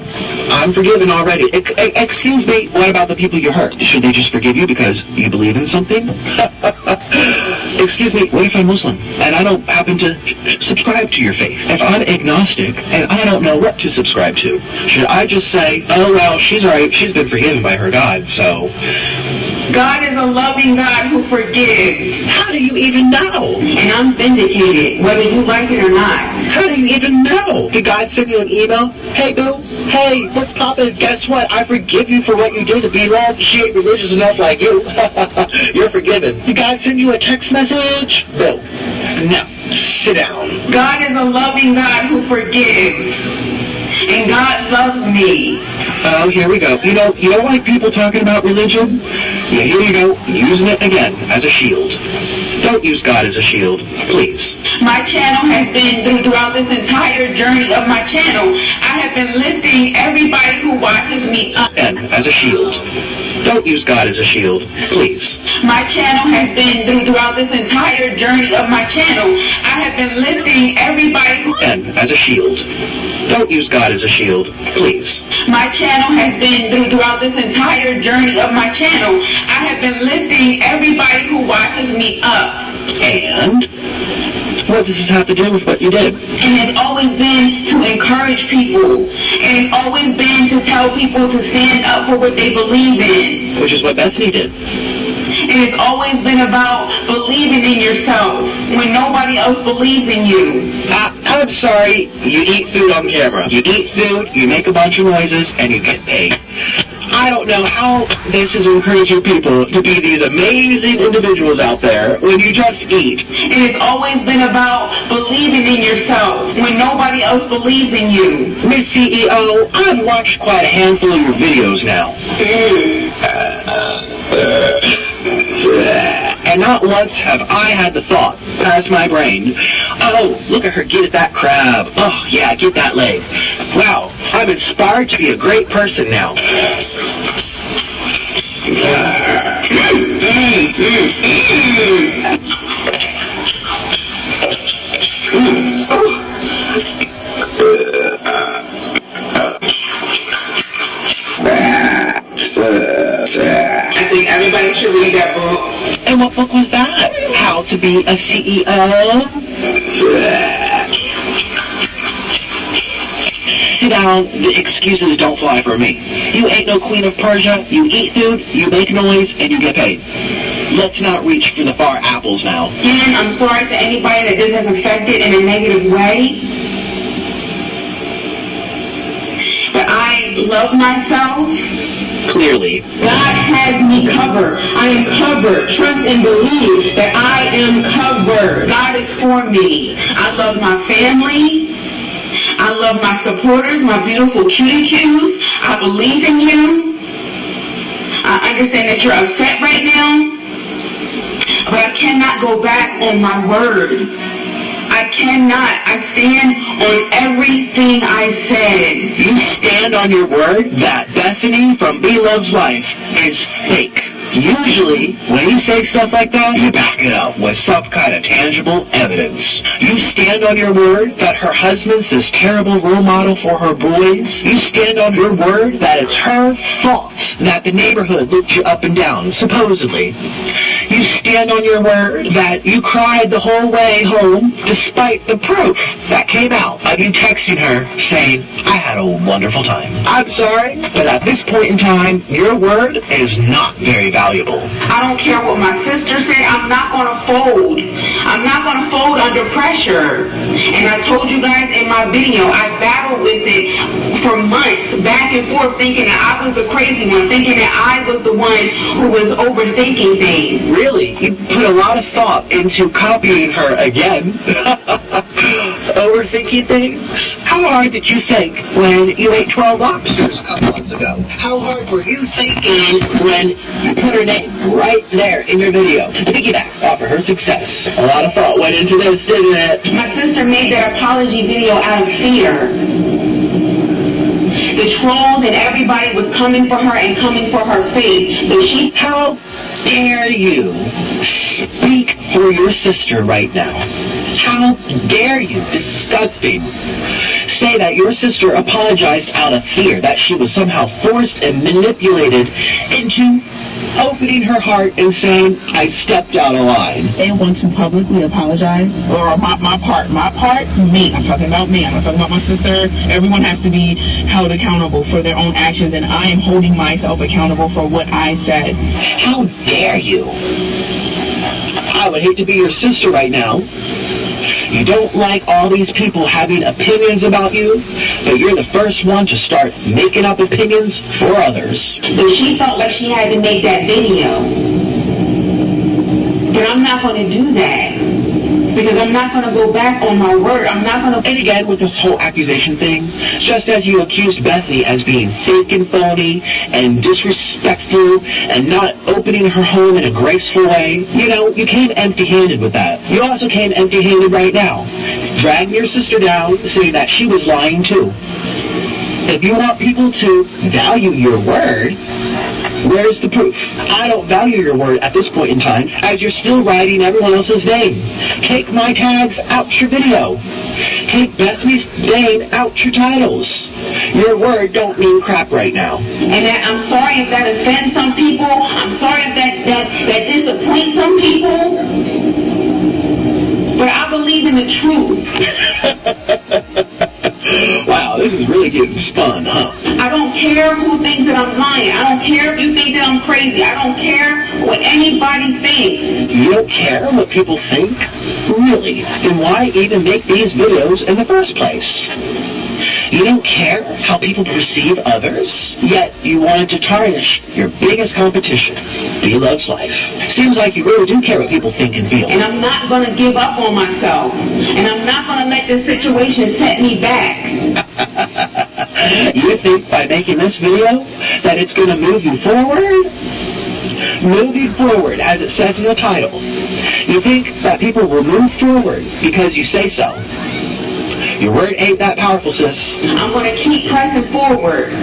I'm forgiven already. Excuse me, what about the people you hurt? Should they just forgive you because you believe in something? Excuse me, what if I'm Muslim and I don't happen to subscribe to your faith? If I'm agnostic and I don't know what to subscribe to, should I just say, oh, well, she's alright, she's been forgiven by her God, so... God is a loving God who forgives. How do you even know? And I'm vindicated, whether you like it or not. How do you even know? Did God send you an email? Hey, boo. Hey, what's poppin'? Guess what? I forgive you for what you did to B-Love. She ain't religious enough like you. You're forgiven. Did God send you a text message? No. No. Sit down. God is a loving God who forgives. And God loves me. Oh, here we go. You don't like people talking about religion? Yeah, here you go, using it again as a shield. Don't use God as a shield, please. My channel has been, throughout this entire journey of my channel, I have been lifting everybody who watches me up. And as a shield. Don't use God as a shield, please. My channel has been, throughout this entire journey of my channel, I have been lifting everybody who... And as a shield. Don't use God as a shield, please. My channel has been, throughout this entire journey of my channel, I have been lifting everybody who watches me up. And what does this have to do with what you did? And it's always been to encourage people. And it's always been to tell people to stand up for what they believe in. Which is what Bethany did. And it's always been about believing in yourself when nobody else believes in you. I'm sorry, you eat food on camera. You eat food, you make a bunch of noises, and you get paid. I don't know how this is encouraging people to be these amazing individuals out there when you just eat. And it's always been about believing in yourself when nobody else believes in you. Miss CEO, I've watched quite a handful of your videos now. And not once have I had the thought pass my brain, oh, look at her get at that crab. Oh, yeah, get that leg. Wow, I'm inspired to be a great person now. what book was that? How to be a CEO? Sit down, the excuses don't fly for me. You ain't no queen of Persia, you eat food, you make noise, and you get paid. Let's not reach for the far apples now. And I'm sorry to anybody that this has affected in a negative way. But I love myself. Clearly. God has me covered. I am covered. Trust and believe that I am covered. God is for me. I love my family. I love my supporters, my beautiful cutie cues. I believe in you. I understand that you're upset right now. But I cannot go back on my word. I cannot. I stand on everything I said. You stand on your word that Bethany from B Loves Life is fake. Usually, when you say stuff like that, you back it up with some kind of tangible evidence. You stand on your word that her husband's this terrible role model for her boys. You stand on your word that it's her fault that the neighborhood looked you up and down, supposedly. You stand on your word that you cried the whole way home despite the proof that came out of you texting her saying, I had a wonderful time. I'm sorry, but at this point in time, your word is not very valuable. I don't care what my sister said. I'm not going to fold. I'm not going to fold under pressure. And I told you guys in my video, I battled with it for months, back and forth, thinking that I was the crazy one, thinking that I was the one who was overthinking things. Really? You put a lot of thought into copying her again. Overthinking things? How hard did you think when you ate 12 lobsters a couple months ago? How hard were you thinking when you put her name right there in your video to piggyback off of her success? A lot of thought went into this, didn't it? My sister made that apology video out of fear. The trolls and everybody was coming for her and coming for her faith. So how dare you speak for your sister right now? How dare you, disgusting, say that your sister apologized out of fear, that she was somehow forced and manipulated into opening her heart and saying, I stepped out of line. They want to publicly apologize? Or my part, me. I'm talking about me. I'm not talking about my sister. Everyone has to be held accountable for their own actions, and I am holding myself accountable for what I said. How dare you? I would hate to be your sister right now. You don't like all these people having opinions about you, but you're the first one to start making up opinions for others. So she felt like she had to make that video. But I'm not going to do that. Because I'm not going to go back on my word. I'm not going to... And again, with this whole accusation thing, just as you accused Bethany as being fake and phony and disrespectful and not opening her home in a graceful way, you came empty-handed with that. You also came empty-handed right now, dragging your sister down, saying that she was lying too. If you want people to value your word, where's the proof? I don't value your word at this point in time, as you're still writing everyone else's name. Take my tags out your video. Take Bethany's name out your titles. Your word don't mean crap right now. And I'm sorry if that offends some people. I'm sorry if that disappoints some people. But I believe in the truth. Wow, this is really getting spun, huh? I don't care who thinks that I'm lying. I don't care if you think that I'm crazy. I don't care what anybody thinks. You don't care what people think? Really? Then why even make these videos in the first place? You don't care how people perceive others, yet you wanted to tarnish your biggest competition, B Loves Life. Seems like you really do care what people think and feel. And I'm not going to give up on myself. And I'm not going to let this situation set me back. You think by making this video that it's going to move you forward? Moving forward, as it says in the title. You think that people will move forward because you say so. Your word ain't that powerful, sis. I'm going to keep pressing forward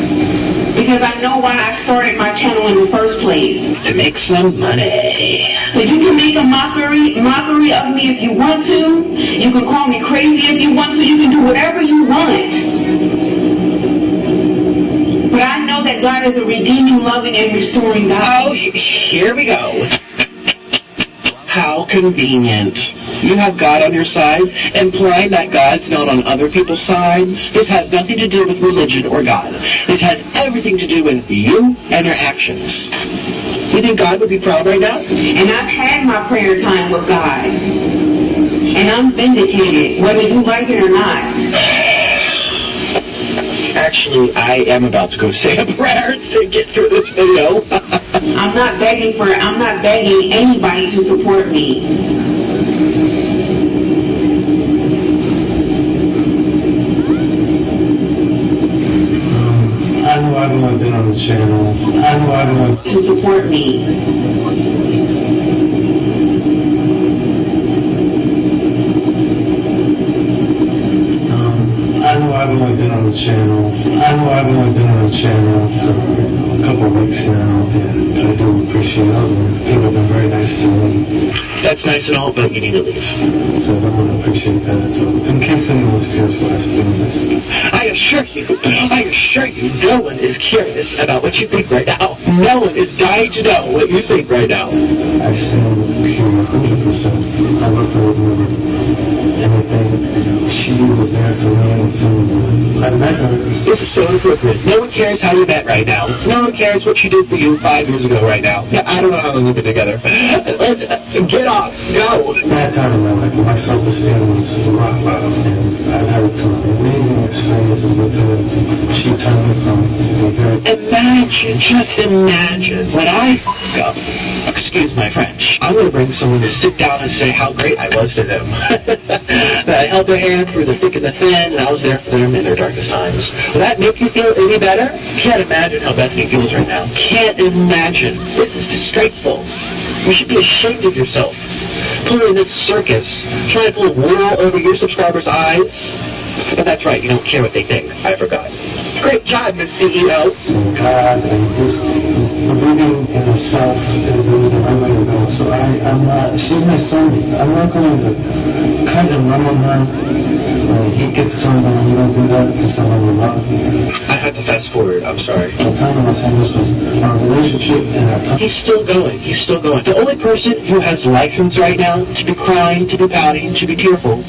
because I know why I started my channel in the first place. To make some money. So you can make a mockery of me if you want to. You can call me crazy if you want to. You can do whatever you want. But I know that God is a redeeming, loving, and restoring God. Oh, here we go. convenient. You have God on your side, implying that God's not on other people's sides. This has nothing to do with religion or God. This has everything to do with you and your actions. You think God would be proud right now? And I've had my prayer time with God. And I'm vindicated, whether you like it or not. Actually, I am about to go say a prayer to get through this video. I'm not begging anybody to support me. I know everyone's been on the channel. I know everyone to support me. I know everyone's been on the channel. I know everyone's been on the channel for a couple of weeks now, and I do appreciate all of them. People have been very nice to me. That's nice and all, but you need to leave. So I want to appreciate that. So in case anyone's curious what I'm doing this. I assure you, no one is curious about what you think right now. No one is dying to know what you think right now. I stand here 100%. I love her with me. Anything she was there for me and someone I met her. This is so inappropriate. No one cares how you met right now. No one cares what she did for you 5 years ago right now. I don't know how long we've been together. Get off. Go. That time in my life, my self-esteem was rock bottom, and I've had some amazing experiences with her. She turned me from a very... Just imagine, when I f*** up, excuse my French, I'm going to bring someone to sit down and say how great I was to them. That I held their hand through the thick and the thin, and I was there for them in their darkest times. Will that make you feel any better? Can't imagine how Bethany feels right now. Can't imagine. This is disgraceful. You should be ashamed of yourself. Pulling this circus, trying to pull wool over your subscribers' eyes. But that's right, you don't care what they think. I forgot. Great job, Miss CEO. God, and the believing in herself is the right way to go. So I'm not, she's my soulmate. I'm not going to kind of run on her. When he gets turned on, you don't do that to someone you love. I had to fast forward, I'm sorry. The time of my son was our relationship and our time. He's still going. The only person who has license right now to be crying, to be pouting, to be tearful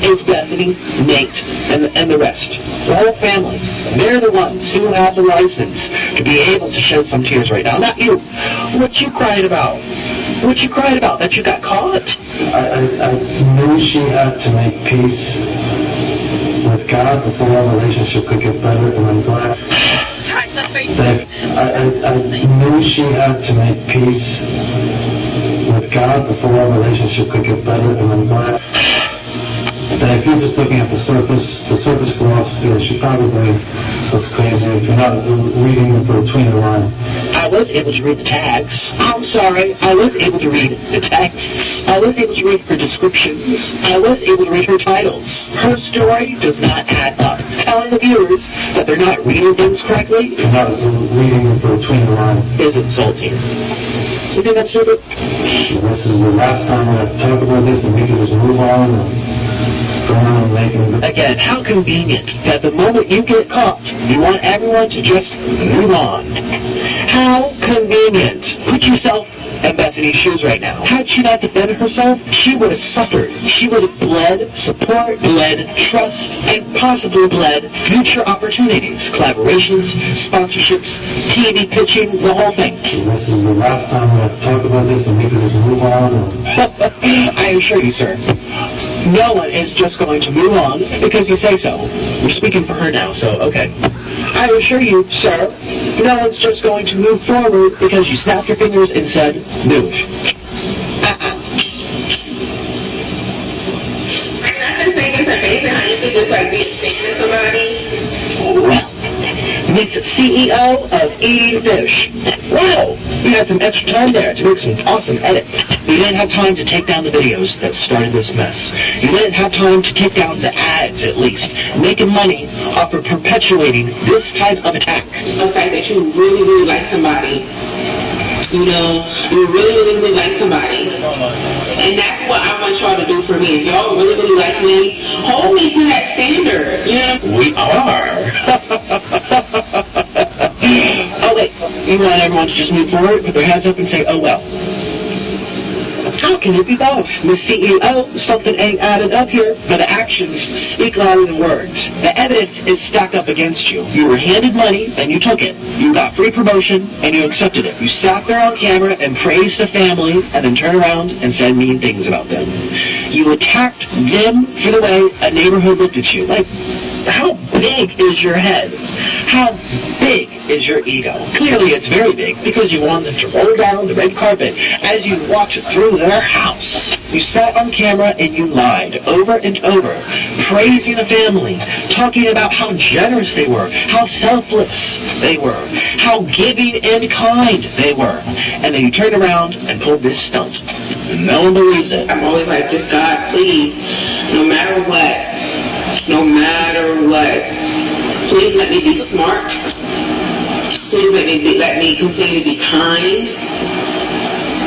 is Bethany, Nate, and the rest. The whole family. They're the ones who have the license to be able to shed some tears right now. Not you. What you cried about? What you cried about? That you got caught? I knew she had to make peace with God before our relationship could get better, and I'm glad that I knew she had to make peace with God before our relationship could get better, and I'm glad that if you're just looking at the surface philosophy, she probably looks crazy if you're not reading between the lines. I was able to read the tags. I'm sorry. I was able to read the texts. I was able to read her descriptions. I was able to read her titles. Her story does not add up. Telling the viewers that they're not reading things correctly, you're not reading between the lines, is insulting. So you think that's stupid? This is the last time we have to talk about this, and we can just move on and go on and make it. Again, how convenient that the moment you get caught, you want everyone to just move on. How convenient. Put yourself in Bethany's shoes right now. Had she not defended herself, she would have suffered. She would have bled support, bled trust, and possibly bled future opportunities, collaborations, sponsorships, TV pitching, the whole thing. This is the last time we have to talk about this, and we can just move on. I assure you, sir, no one is just going to move on because you say so. We're speaking for her now, so okay. I assure you, sir, no one's just going to move forward because you snapped your fingers and said, move. I'm not just saying it's amazing how you could just be a fan of somebody. Well, Miss CEO of Eating Fish. Wow, you had some extra time there to make some awesome edits. You didn't have time to take down the videos that started this mess. You didn't have time to take down the ads, at least, making money off of perpetuating this type of attack. The fact that you really, really like somebody. You know, you really like somebody. And that's what I want y'all to do for me. If y'all really like me, hold me to that standard. You know? We are. Oh, wait. You want everyone to just move forward, put their hands up, and say, oh, well. How can it be both? Miss CEO, something ain't added up here, but the actions speak louder than words. The evidence is stacked up against you. You were handed money, and you took it. You got free promotion, and you accepted it. You sat there on camera and praised the family, and then turned around and said mean things about them. You attacked them for the way a neighborhood looked at you. Like, how big is your head? How big is your ego? Clearly it's very big because you wanted to roll down the red carpet as you walked through their house. You sat on camera and you lied over and over, praising the family, talking about how generous they were, how selfless they were, how giving and kind they were. And then you turned around and pulled this stunt. No one believes it. I'm always like, just God, please, no matter what, please let me be smart. Please let me continue to be kind.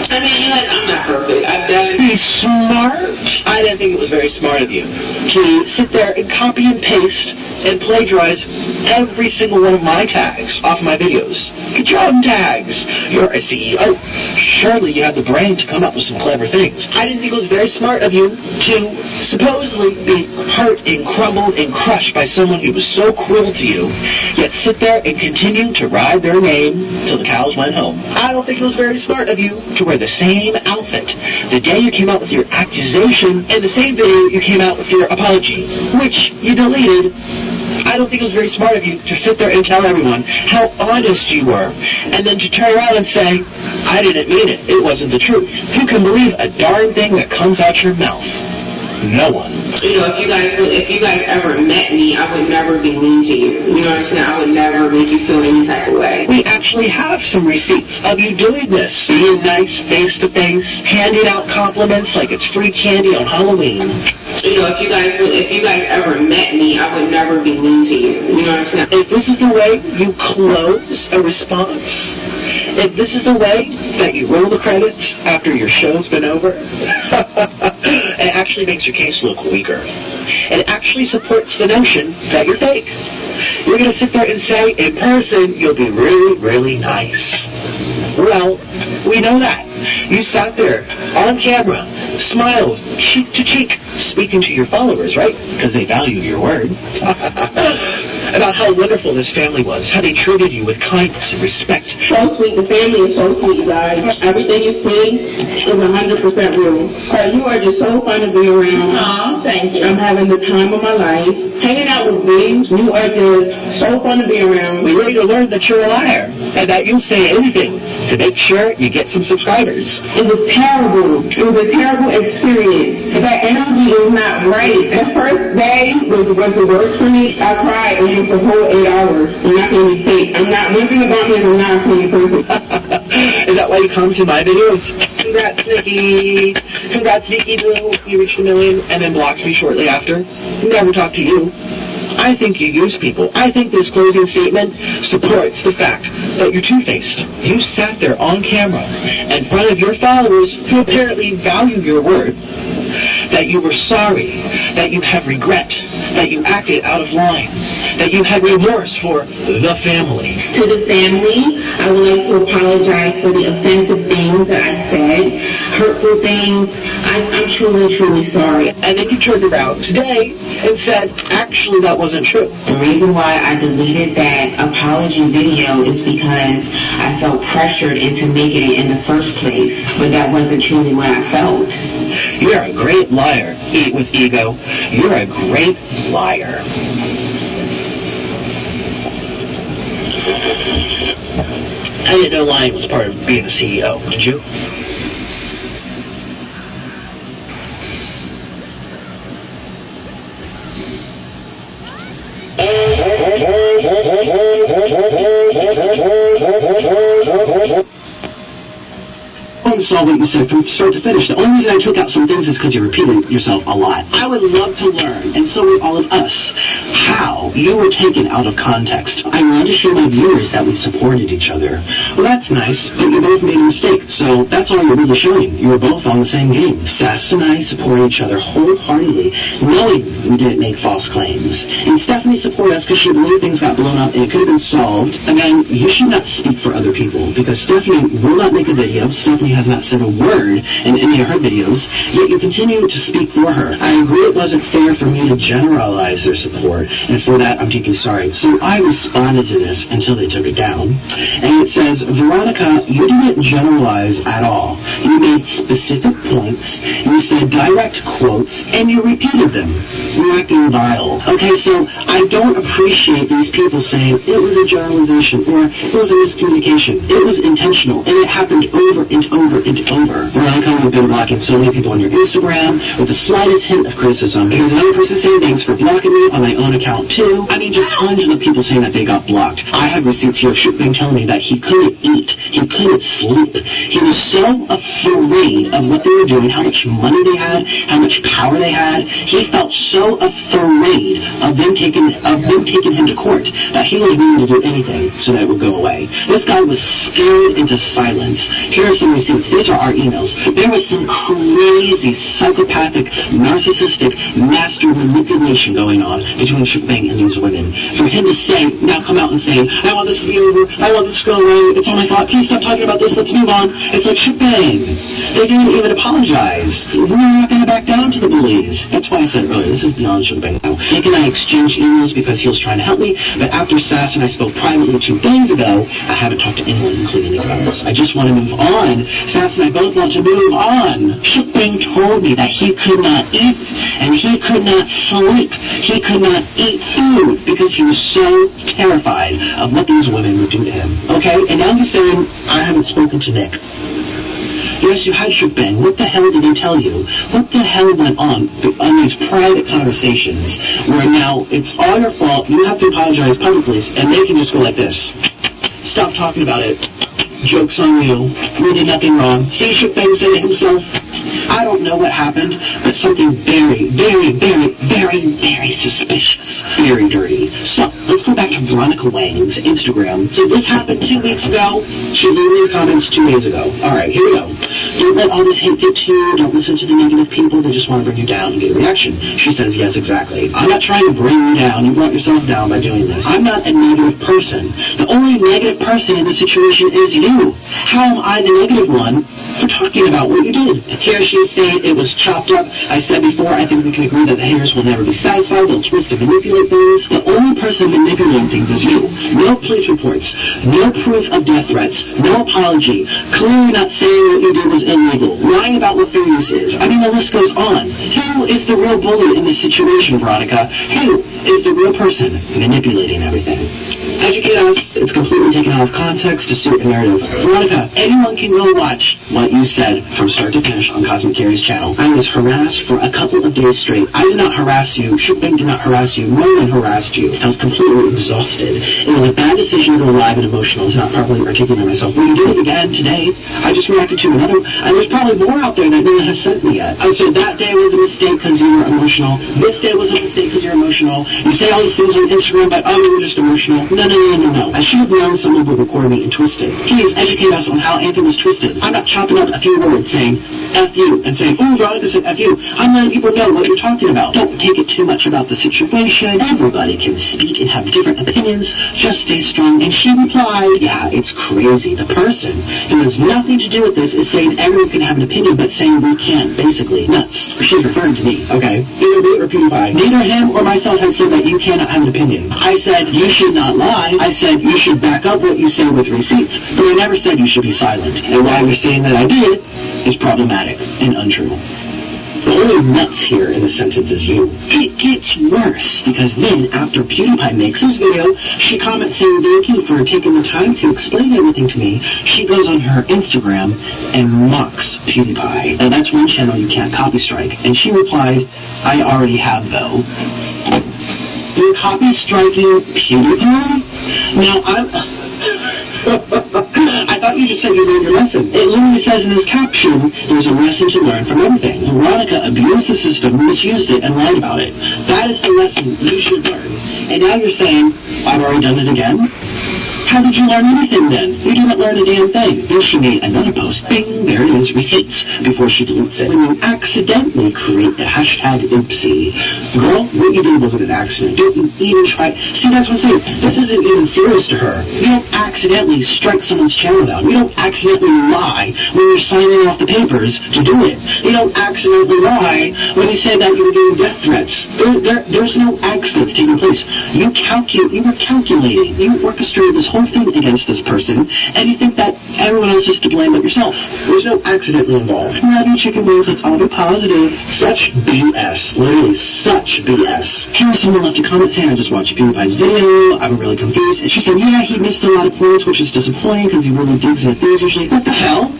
I mean, I'm not perfect. I've done... Be smart? I didn't think it was very smart of you to sit there and copy and paste and plagiarize every single one of my tags off my videos. Get your own tags. You're a CEO. Surely you have the brain to come up with some clever things. I didn't think it was very smart of you to supposedly be hurt and crumbled and crushed by someone who was so cruel to you, yet sit there and continue to ride their name till the cows went home. I don't think it was very smart of you to wear the same outfit the day you came out with your accusation and the same video you came out with your apology, which you deleted. I don't think it was very smart of you to sit there and tell everyone how honest you were, and then to turn around and say, I didn't mean it. It wasn't the truth. Who can believe a darn thing that comes out your mouth? No one. You know, if you guys ever met me, I would never be mean to you. You know what I'm saying? I would never make you feel any type of way. We actually have some receipts of you doing this. Being nice face to face, handing out compliments like it's free candy on Halloween. You know, if you guys ever met me, I would never be mean to you. You know what I'm saying? If this is the way you close a response, if this is the way that you roll the credits after your show's been over, it actually makes your case look weaker. It actually supports the notion that you're fake. You're going to sit there and say, in person, you'll be really, really nice. Well, we know that. You sat there on camera, smiled, cheek to cheek, speaking to your followers, right? Because they value your word. About how wonderful this family was, how they treated you with kindness and respect. So sweet. The family is so sweet, you guys. Everything you see is 100% real. So you are just so fun to be around. Oh, thank you. I'm having the time of my life. Hanging out with me, you are just so fun to be around. We need to learn that you're a liar and that you'll say anything to make sure you get some subscribers. It was terrible. It was a terrible experience. That energy is not right. The first day was the worst for me. I cried almost the whole 8 hours. I'm not going to be fake. One thing about me is I'm not a funny person. Is that why you come to my videos? Congrats, Nikki. Congrats, Nikki Blue. You reached 1 million and then blocked me shortly after. Never talked to you. I think you use people. I think this closing statement supports the fact that you're two-faced. You sat there on camera in front of your followers who apparently value your word, that you were sorry, that you had regret, that you acted out of line, that you had remorse for the family. To the family, I would like to apologize for the offensive things that I said, hurtful things. I'm truly, truly sorry. And then you turned around today and said, actually, that wasn't true. The reason why I deleted that apology video is because I felt pressured into making it in the first place, but that wasn't truly what I felt. You're a great liar, Eat with Ego. You're a great liar. I didn't know lying was part of being a CEO, did you? I saw what you said from start to finish. The only reason I took out some things is because you repeated yourself a lot. I would love to learn, and so would all of us, how you were taken out of context. I wanted to show my viewers that we supported each other. Well, that's nice, but you both made a mistake, so that's all you're really showing. You were both on the same game. Sass and I support each other wholeheartedly, knowing we didn't make false claims. And Stephanie supported us because she believed things got blown up and it could have been solved. Again, you should not speak for other people, because Stephanie will not make a video. Stephanie has not said a word in any of her videos, yet you continue to speak for her. I agree it wasn't fair for me to generalize their support, and for that I'm deeply sorry. So I responded to this until they took it down. And it says, Veronica, you didn't generalize at all. You made specific points, you said direct quotes, and you repeated them. You're acting vile. Okay, so I don't appreciate these people saying it was a generalization or it was a miscommunication. It was intentional, and it happened over and over and over. Veronica, you've been blocking so many people on your Instagram with the slightest hint of criticism. Here's another person saying thanks for blocking me on my own account too. I mean, just hundreds of people saying that they got blocked. I have receipts here of Shukbing telling me that he couldn't eat, he couldn't sleep. He was so afraid of what they were doing, how much money they had, how much power they had. He felt so afraid of them taking him to court that he was willing to do anything so that it would go away. This guy was scared into silence. Here are some receipts. These are our emails. There was some crazy, psychopathic, narcissistic, master manipulation going on between Shukbing and these women. For him to say, now come out and say, I want this to be over, I want this to go away, it's all my fault, please stop talking about this, let's move on. It's like, Shukbing, they didn't even apologize. We're not going to back down to the bullies. That's why I said earlier, this is beyond Shukbing now. Nick and I exchanged emails because he was trying to help me, but after Sass and I spoke privately 2 days ago, I haven't talked to anyone, including the girls. I just want to move on. Sass and I both want to move on. Shukbing told me that he could not eat, and he could not sleep. He could not eat food because he was so terrified of what these women would do to him. Okay? And now he's saying, I haven't spoken to Nick. Yes, you had Shukbing. What the hell did he tell you? What the hell went on these private conversations where now it's all your fault, you have to apologize publicly, and they can just go like this. Stop talking about it. Joke's on you. We did nothing wrong. See, Shukbing said it himself. I don't know what happened, but something very, very, very, very, very suspicious. Very dirty. So, let's go back to Veronica Wang's Instagram. So this happened 2 weeks ago. She leaving these comments 2 days ago. Alright, here we go. Don't let all this hate get to you. Don't listen to the negative people. They just want to bring you down and get a reaction. She says, yes, exactly. I'm not trying to bring you down. You brought yourself down by doing this. I'm not a negative person. The only negative person in this situation is you. How am I the negative one for talking about what you did? Here she is saying it was chopped up. I said before, I think we can agree that the haters will never be satisfied. They'll twist and manipulate things. The only person manipulating things is you. No police reports. No proof of death threats. No apology. Clearly not saying what you did was illegal. Lying about what fair use is. I mean, the list goes on. Who is the real bully in this situation, Veronica? Who is the real person manipulating everything? Educate us. It's completely taken out of context to suit a narrative. Veronica, anyone can go watch what you said from start to finish on Cosmic Carrie's channel. I was harassed for a couple of days straight. I did not harass you. Shukbing did not harass you. No one harassed you. I was completely exhausted. It was a bad decision to go live and emotional. It's not properly articulating myself. When you did it again today, I just reacted to another, and there's probably more out there that no one has sent me yet. So that day was a mistake because you were emotional. This day was a mistake because you're emotional. You say all these things on Instagram, but oh, you were just emotional. No. I should have known someone would record me and twist it. Please educate us on how Anthony was twisted. I'm not chopping up a few words saying F you and saying, oh, Veronica said F you. I'm letting people know what you're talking about. Don't take it too much about the situation. Everybody can speak and have different opinions. Just stay strong. And she replied, yeah, it's crazy. The person who has nothing to do with this is saying everyone can have an opinion, but saying we can't, basically. Nuts. She's referring to me, okay? Either me or PewDiePie. Neither him or myself had said that you cannot have an opinion. I said you should not lie. I said you should back up what you say with receipts, but I never said you should be silent. And why you're saying that I did is problematic and untrue. The only nuts here in the sentence is you. It gets worse, because then, after PewDiePie makes his video, she comments saying thank you for taking the time to explain everything to me. She goes on her Instagram and mocks PewDiePie. Now that's one channel you can't copy strike. And she replied, I already have though. You're copy striking PewDiePie? Now I thought you just just said you learned your lesson. It literally says in this caption, there's a lesson to learn from everything. Veronica abused the system, misused it, and lied about it. That is the lesson you should learn. And now you're saying, I've already done it again? How did you learn anything then? You didn't learn a damn thing. Then she made another post. Bing, there it is, receipts, before she deletes it. When you accidentally create the hashtag oopsie. Girl, what you did wasn't an accident. Don't you even try. See, that's what I'm saying. This isn't even serious to her. You don't accidentally strike someone's channel down. You don't accidentally lie when you're signing off the papers to do it. You don't accidentally lie when you say that you were doing death threats. There's no accidents taking place. You were calculating. You orchestrated this whole thing against this person, and you think that everyone else is to blame but yourself. There's no accidentally involved. Love you, chicken wings. Let's all be positive. Such BS. Literally, such BS. Here, someone left a comment saying, I just watched PewDiePie's video. I'm really confused. And she said, yeah, he missed a lot of points, which is disappointing because he really digs in things usually. What the hell?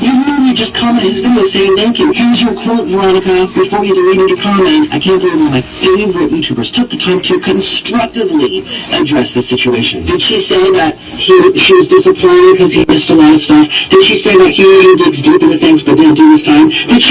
You literally just commented his video saying thank you. Here's your quote, Veronica, before you deleted your comment. I can't believe one of my favorite YouTubers took the time to constructively address the situation. Did she say that she was disappointed because he missed a lot of stuff? Did she say that he usually digs deep into things but didn't do this time? Did she